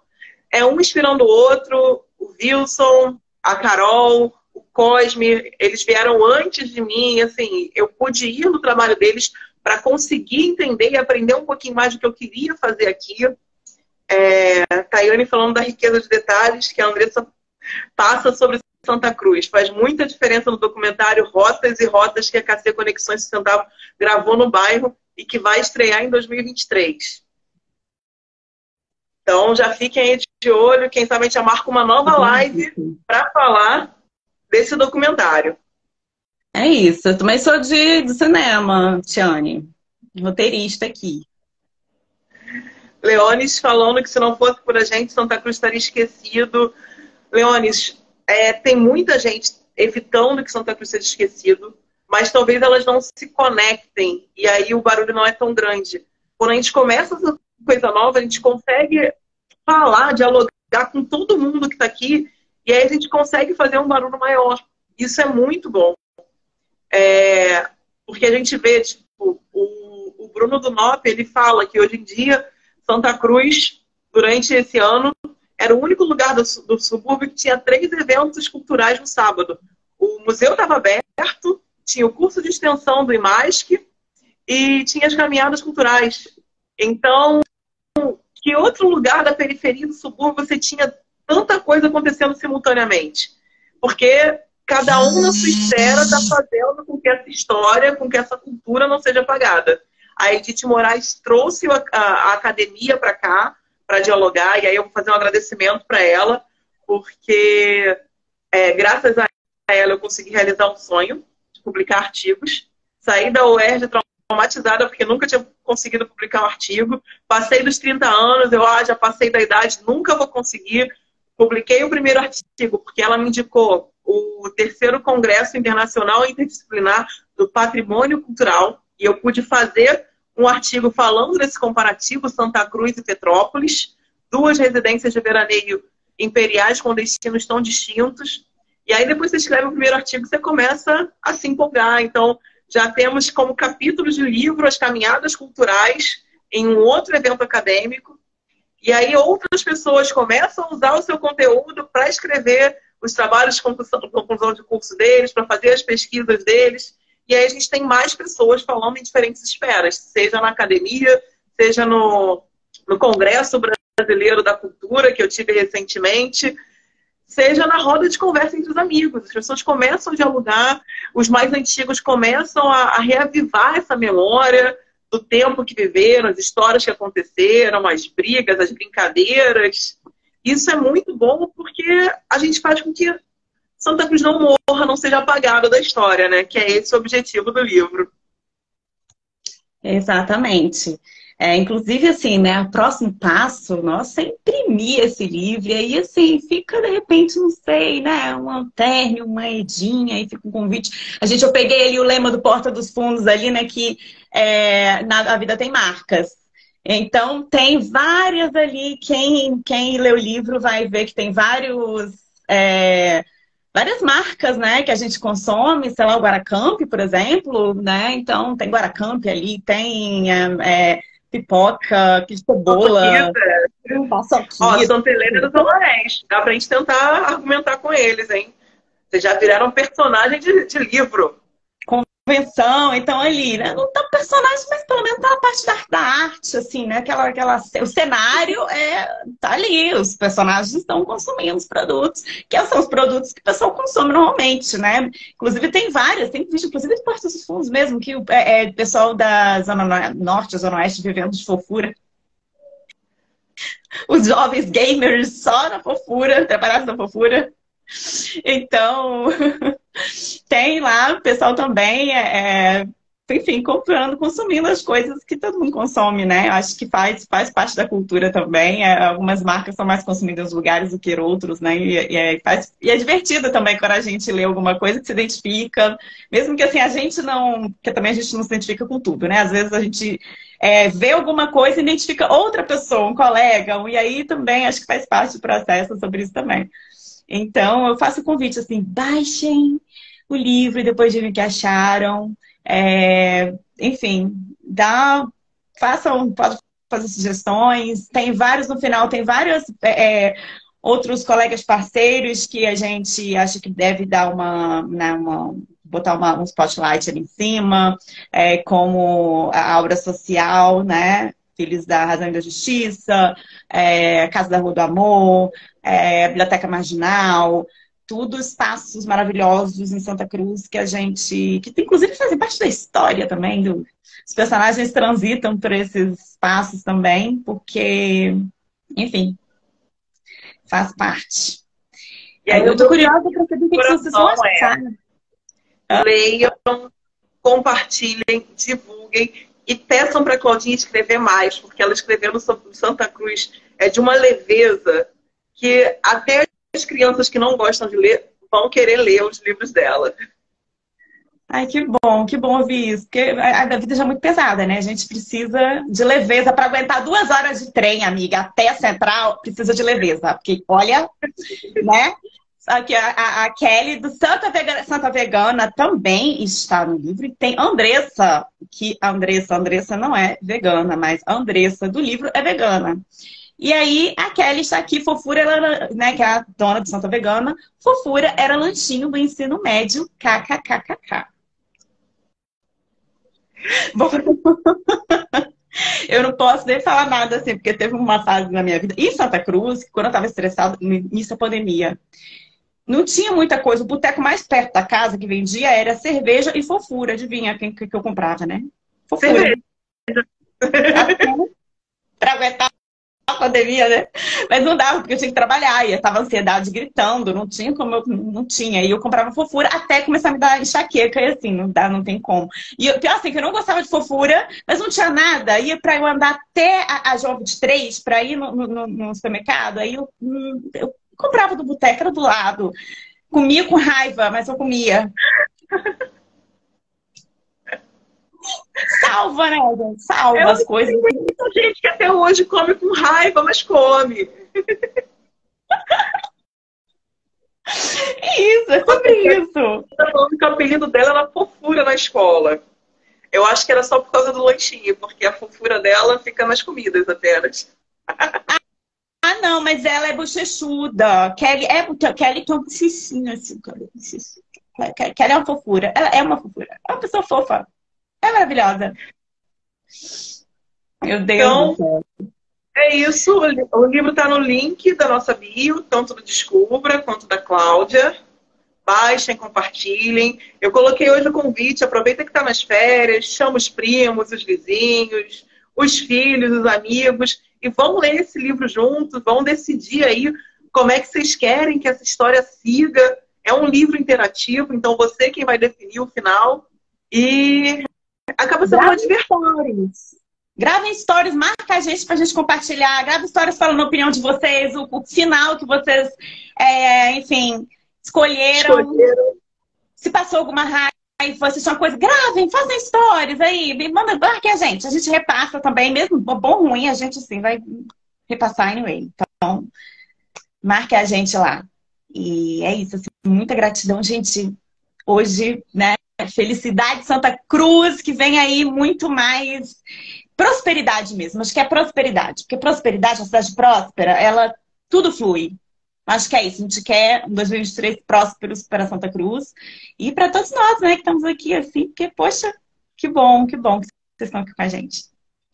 é um inspirando o outro. O Wilson, a Carol, o Cosme, eles vieram antes de mim. Assim, eu pude ir no trabalho deles para conseguir entender e aprender um pouquinho mais do que eu queria fazer aqui. Tayane falando da riqueza de detalhes que a Andressa passa sobre Santa Cruz. Faz muita diferença no documentário Rotas e Rotas que a KC Conexões Sustentável gravou no bairro e que vai estrear em 2023. Então, já fiquem aí de olho. Quem sabe a gente já marca uma nova live para falar desse documentário. É isso. Eu também sou do cinema, Tiane. Roteirista aqui. Leones falando que se não fosse por a gente, Santa Cruz estaria esquecido. Leones, tem muita gente evitando que Santa Cruz seja esquecido, mas talvez elas não se conectem e aí o barulho não é tão grande. Quando a gente começa essa coisa nova, a gente consegue falar, dialogar com todo mundo que está aqui, e aí a gente consegue fazer um barulho maior. Isso é muito bom. Porque a gente vê, tipo, o Bruno do NOP, ele fala que hoje em dia Santa Cruz, durante esse ano, era o único lugar do subúrbio que tinha 3 eventos culturais no sábado. O museu estava aberto, tinha o curso de extensão do IMASC e tinha as caminhadas culturais. Então, que outro lugar da periferia do subúrbio você tinha tanta coisa acontecendo simultaneamente? Porque cada um na sua esfera está fazendo com que essa história, com que essa cultura não seja apagada. A Edith Moraes trouxe a academia para cá, para dialogar, e aí eu vou fazer um agradecimento para ela, porque graças a ela eu consegui realizar um sonho de publicar artigos. Saí da UERJ traumatizada, porque nunca tinha conseguido publicar um artigo. Passei dos 30 anos, eu já passei da idade, nunca vou conseguir. Publiquei o primeiro artigo, porque ela me indicou o 3º Congresso Internacional Interdisciplinar do Patrimônio Cultural, e eu pude fazer um artigo falando desse comparativo Santa Cruz e Petrópolis, 2 residências de veraneio imperiais com destinos tão distintos. E aí depois você escreve o primeiro artigo, você começa a se empolgar. Então, já temos como capítulos de livro as caminhadas culturais em um outro evento acadêmico. E aí outras pessoas começam a usar o seu conteúdo para escrever os trabalhos de conclusão de curso deles, para fazer as pesquisas deles. E aí a gente tem mais pessoas falando em diferentes esferas, seja na academia, seja no Congresso Brasileiro da Cultura, que eu tive recentemente, seja na roda de conversa entre os amigos. As pessoas começam a dialogar, os mais antigos começam a reavivar essa memória do tempo que viveram, as histórias que aconteceram, as brigas, as brincadeiras. Isso é muito bom porque a gente faz com que Santa Cruz não morra, não seja apagada da história, né? Que é esse o objetivo do livro. Exatamente. Inclusive, assim, né, o próximo passo nosso é imprimir esse livro, e aí, assim, fica, de repente, não sei, né, uma terne, uma edinha, aí fica um convite. Eu peguei ali o lema do Porta dos Fundos ali, né, que a vida tem marcas. Então, tem várias ali, quem lê o livro vai ver que tem várias marcas, né, que a gente consome, sei lá, o Guaracamp, por exemplo, né, então tem Guaracamp ali, tem pipoca, de cebola, paçoquita. Ó, Santa Helena do Zona Oeste, dá pra gente tentar argumentar com eles, hein? Vocês já viraram personagem de livro. Convenção, então ali, né? Não tá personagem, mas pelo menos tá a parte da arte, assim, né? O cenário tá ali, os personagens estão consumindo os produtos, que são os produtos que o pessoal consome normalmente, né? Inclusive tem vídeo, inclusive de Porta dos Fundos mesmo, que o pessoal da Zona Norte, Zona Oeste, vivendo de fofura. Os jovens gamers só na fofura, preparados na fofura. Então, tem lá o pessoal também, enfim, comprando, consumindo as coisas que todo mundo consome, né? Acho que faz parte da cultura também. Algumas marcas são mais consumidas em lugares do que outros, né? E é divertido também quando a gente lê alguma coisa que se identifica, mesmo que assim, porque também a gente não se identifica com tudo, né? Às vezes a gente vê alguma coisa e identifica outra pessoa, um colega, e aí também acho que faz parte do processo sobre isso também. Então, eu faço o convite, assim, baixem o livro e depois digam o que acharam. Enfim, pode fazer sugestões. Tem vários no final, tem vários outros colegas parceiros que a gente acha que deve dar botar um spotlight ali em cima, como a obra social, né? Filhos da Razão e da Justiça, Casa da Rua do Amor, Biblioteca Marginal, tudo espaços maravilhosos em Santa Cruz que inclusive fazem parte da história também, os personagens transitam por esses espaços também, porque, enfim, faz parte. E aí eu tô curiosa para saber o que vocês vão achar. Leiam, compartilhem, divulguem. E peçam para a Claudinha escrever mais, porque ela escrevendo sobre Santa Cruz é de uma leveza que até as crianças que não gostam de ler vão querer ler os livros dela. Ai, que bom ouvir isso, porque a vida já é muito pesada, né? A gente precisa de leveza para aguentar 2 horas de trem, amiga, até a Central, precisa de leveza, porque olha, né? Aqui, a Kelly do Santa Vegana também está no livro. E tem Andressa, que Andressa não é vegana, mas a Andressa do livro é vegana. E aí a Kelly está aqui, Fofura, ela, né, que é a dona do Santa Vegana. Fofura era lanchinho do ensino médio, kkkk. Bom, eu não posso nem falar nada assim, porque teve uma fase na minha vida, em Santa Cruz, que quando eu estava estressada, no início da pandemia, não tinha muita coisa. O boteco mais perto da casa que vendia era cerveja e fofura. Adivinha quem que eu comprava, né? Fofura. Pra aguentar a pandemia, né? Mas não dava, porque eu tinha que trabalhar. E eu tava ansiedade gritando, não tinha como eu não tinha. E eu comprava fofura até começar a me dar enxaqueca. E assim, não dá, não tem como. E pior assim, que eu não gostava de fofura, mas não tinha nada. Ia pra eu andar até a João 23 pra ir no supermercado. Aí eu comprava do boteco, era do lado. Comia com raiva, mas eu comia. Salva, né, gente? Salva as coisas. Tem muita gente que até hoje come com raiva, mas come. Isso, é sobre isso. O apelido dela era Fofura na escola. Eu acho que era só por causa do lanchinho, porque a fofura dela fica nas comidas apenas. Ah, não, mas ela é bochechuda. Kelly tem um bochechinho assim, cara. Kelly é uma fofura. Ela é uma fofura. É uma pessoa fofa. É maravilhosa. Meu Deus do céu. É isso. O livro está no link da nossa bio, tanto do Descubra quanto da Cláudia. Baixem, compartilhem. Eu coloquei hoje o convite. Aproveita que está nas férias. Chama os primos, os vizinhos, os filhos, os amigos. E vão ler esse livro juntos. Vão decidir aí como é que vocês querem que essa história siga. É um livro interativo, então você é quem vai definir o final. E acaba sendo uma diversão. Gravem stories, marca a gente pra gente compartilhar. Grava histórias falando a opinião de vocês, o final que vocês, enfim, escolheram. Se passou alguma raiva, se tinha uma coisa, gravem, façam stories aí, marque a gente repassa também, mesmo bom ou ruim, a gente sim vai repassar anyway. Então, marque a gente lá. E é isso, assim, muita gratidão, gente. Hoje, né, felicidade Santa Cruz, que vem aí muito mais prosperidade mesmo. Acho que é prosperidade, porque prosperidade, uma cidade próspera, ela tudo flui. Acho que é isso. A gente quer um 2023 prósperos para Santa Cruz e para todos nós, né, que estamos aqui assim, porque, poxa, que bom que vocês estão aqui com a gente.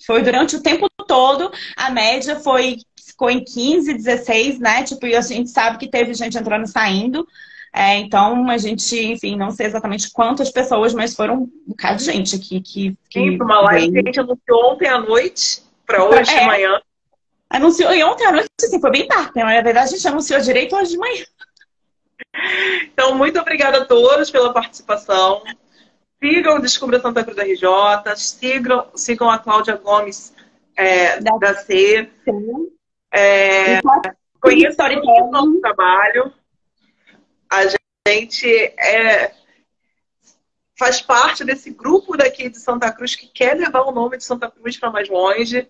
Foi durante o tempo todo, a média ficou em 15, 16, né? Tipo, e a gente sabe que teve gente entrando e saindo. Então, a gente, enfim, não sei exatamente quantas pessoas, mas foram um bocado de gente aqui que Sim, para uma live que a gente anunciou ontem à noite para hoje de manhã. Anunciou, e ontem à noite, assim, foi bem tarde, né? Na verdade, a gente anunciou direito hoje de manhã. Então, muito obrigada a todos pela participação. Sigam o Descubra Santa Cruz RJ, sigam a Cláudia Gomes da C. Conheçam o nosso trabalho. A gente faz parte desse grupo daqui de Santa Cruz que quer levar o nome de Santa Cruz para mais longe.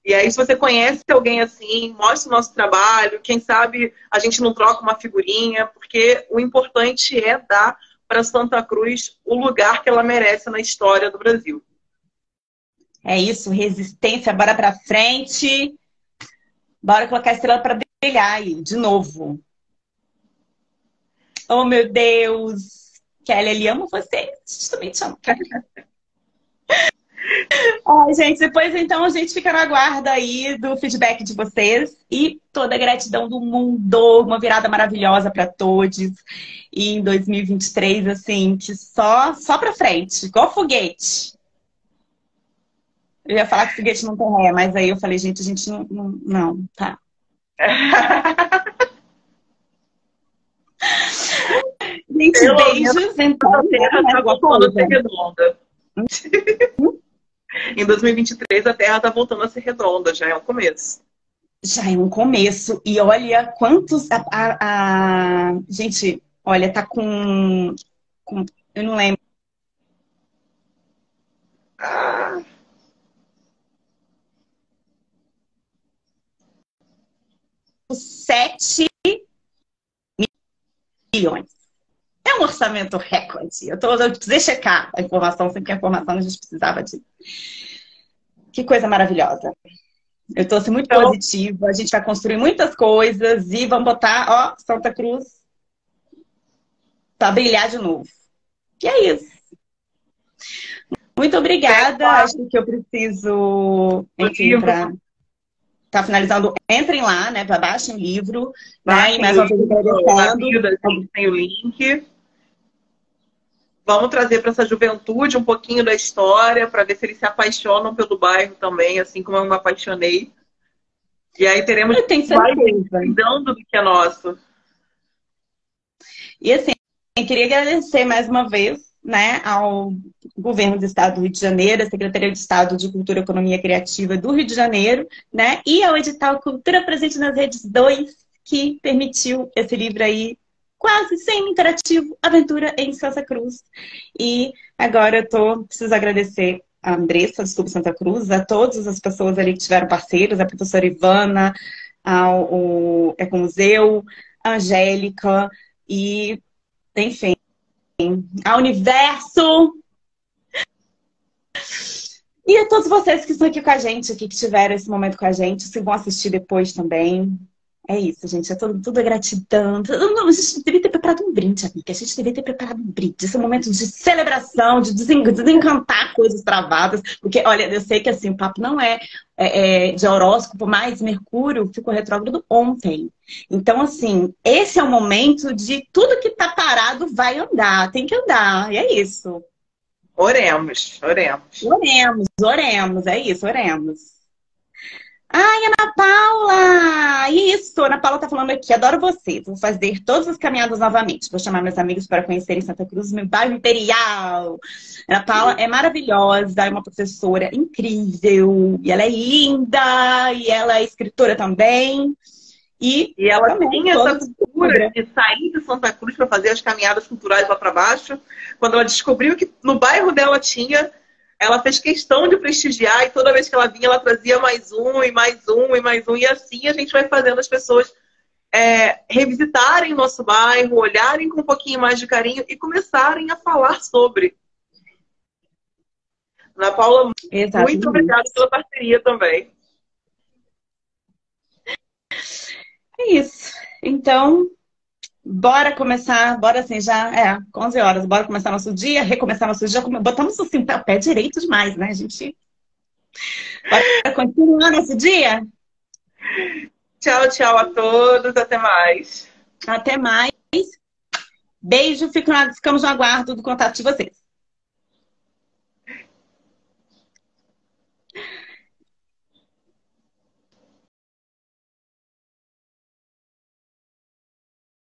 E aí, se você conhece alguém assim, mostre o nosso trabalho. Quem sabe a gente não troca uma figurinha, porque o importante é dar para Santa Cruz o lugar que ela merece na história do Brasil. É isso, resistência, bora para frente. Bora colocar a estrela para brilhar aí, de novo. Oh, meu Deus! Kelly, ele ama você. A gente também te ama. Ai, gente, depois então a gente fica na guarda aí do feedback de vocês e toda a gratidão do mundo, uma virada maravilhosa para todos. E em 2023, assim, que só para frente, igual foguete. Eu ia falar que foguete não tem ré, mas aí eu falei, gente, a gente não tá. Gente, beijos, então. A Terra está voltando a ser redonda. Em 2023, a Terra está voltando a ser redonda, já é um começo. Já é um começo. E olha quantos... Gente, olha, tá com... Eu não lembro Ah, 7 milhões. É um orçamento recorde. Eu precisei checar a informação, sempre que a informação a gente precisava de. Que coisa maravilhosa. Eu estou assim, muito então, positiva. A gente vai construir muitas coisas e vamos botar, ó, Santa Cruz para brilhar de novo. E é isso. Muito obrigada. Acho que eu preciso, enfim, para tá finalizando, entrem lá, né? Baixem o livro, né? E mais uma vez agradecendo. A gente tem o link. Vamos trazer para essa juventude um pouquinho da história, para ver se eles se apaixonam pelo bairro também, assim como eu me apaixonei. E aí teremos mais cuidando do que é nosso. E assim, eu queria agradecer mais uma vez, né, ao Governo do Estado do Rio de Janeiro, à Secretaria de Estado de Cultura e Economia Criativa do Rio de Janeiro, né, e ao edital Cultura Presente nas Redes 2, que permitiu esse livro aí, quase semi-interativo, Aventura em Santa Cruz. E agora preciso agradecer a Andressa do Clube Santa Cruz, a todas as pessoas ali que tiveram parceiros, a professora Ivana, ao Ecomuseu, a Angélica e, enfim, ao Universo. E a todos vocês que estão aqui com a gente, aqui, que tiveram esse momento com a gente, que vão assistir depois também. É isso, gente. É tudo é gratidão. A gente devia ter preparado um brinde, amiga. A gente devia ter preparado um brinde. Esse é um momento de celebração, de desencantar coisas travadas. Porque, olha, eu sei que assim, o papo não é de horóscopo, mas Mercúrio ficou retrógrado ontem. Então, assim, esse é o momento de tudo que tá parado vai andar. Tem que andar. E é isso. Oremos. Oremos. É isso, oremos. Ai, Ana Paula! Isso, Ana Paula tá falando aqui. Adoro vocês. Vou fazer todas as caminhadas novamente. Vou chamar meus amigos para conhecerem Santa Cruz, meu bairro imperial. Ana Paula é maravilhosa, é uma professora incrível. E ela é linda, e ela é escritora também. E ela tinha essa cultura de sair de Santa Cruz para fazer as caminhadas culturais lá para baixo. Quando ela descobriu que no bairro dela tinha, ela fez questão de prestigiar e toda vez que ela vinha, ela trazia mais um e mais um e mais um. E assim a gente vai fazendo as pessoas revisitarem o nosso bairro, olharem com um pouquinho mais de carinho e começarem a falar sobre. Ana Paula, muito obrigada pela parceria também. É isso. Então, bora começar, bora assim, já 11 horas, bora começar nosso dia, recomeçar nosso dia, botamos assim, o pé direito demais, né, gente? Bora continuar nosso dia? Tchau, tchau a todos, até mais. Até mais. Beijo, ficamos no aguardo do contato de vocês.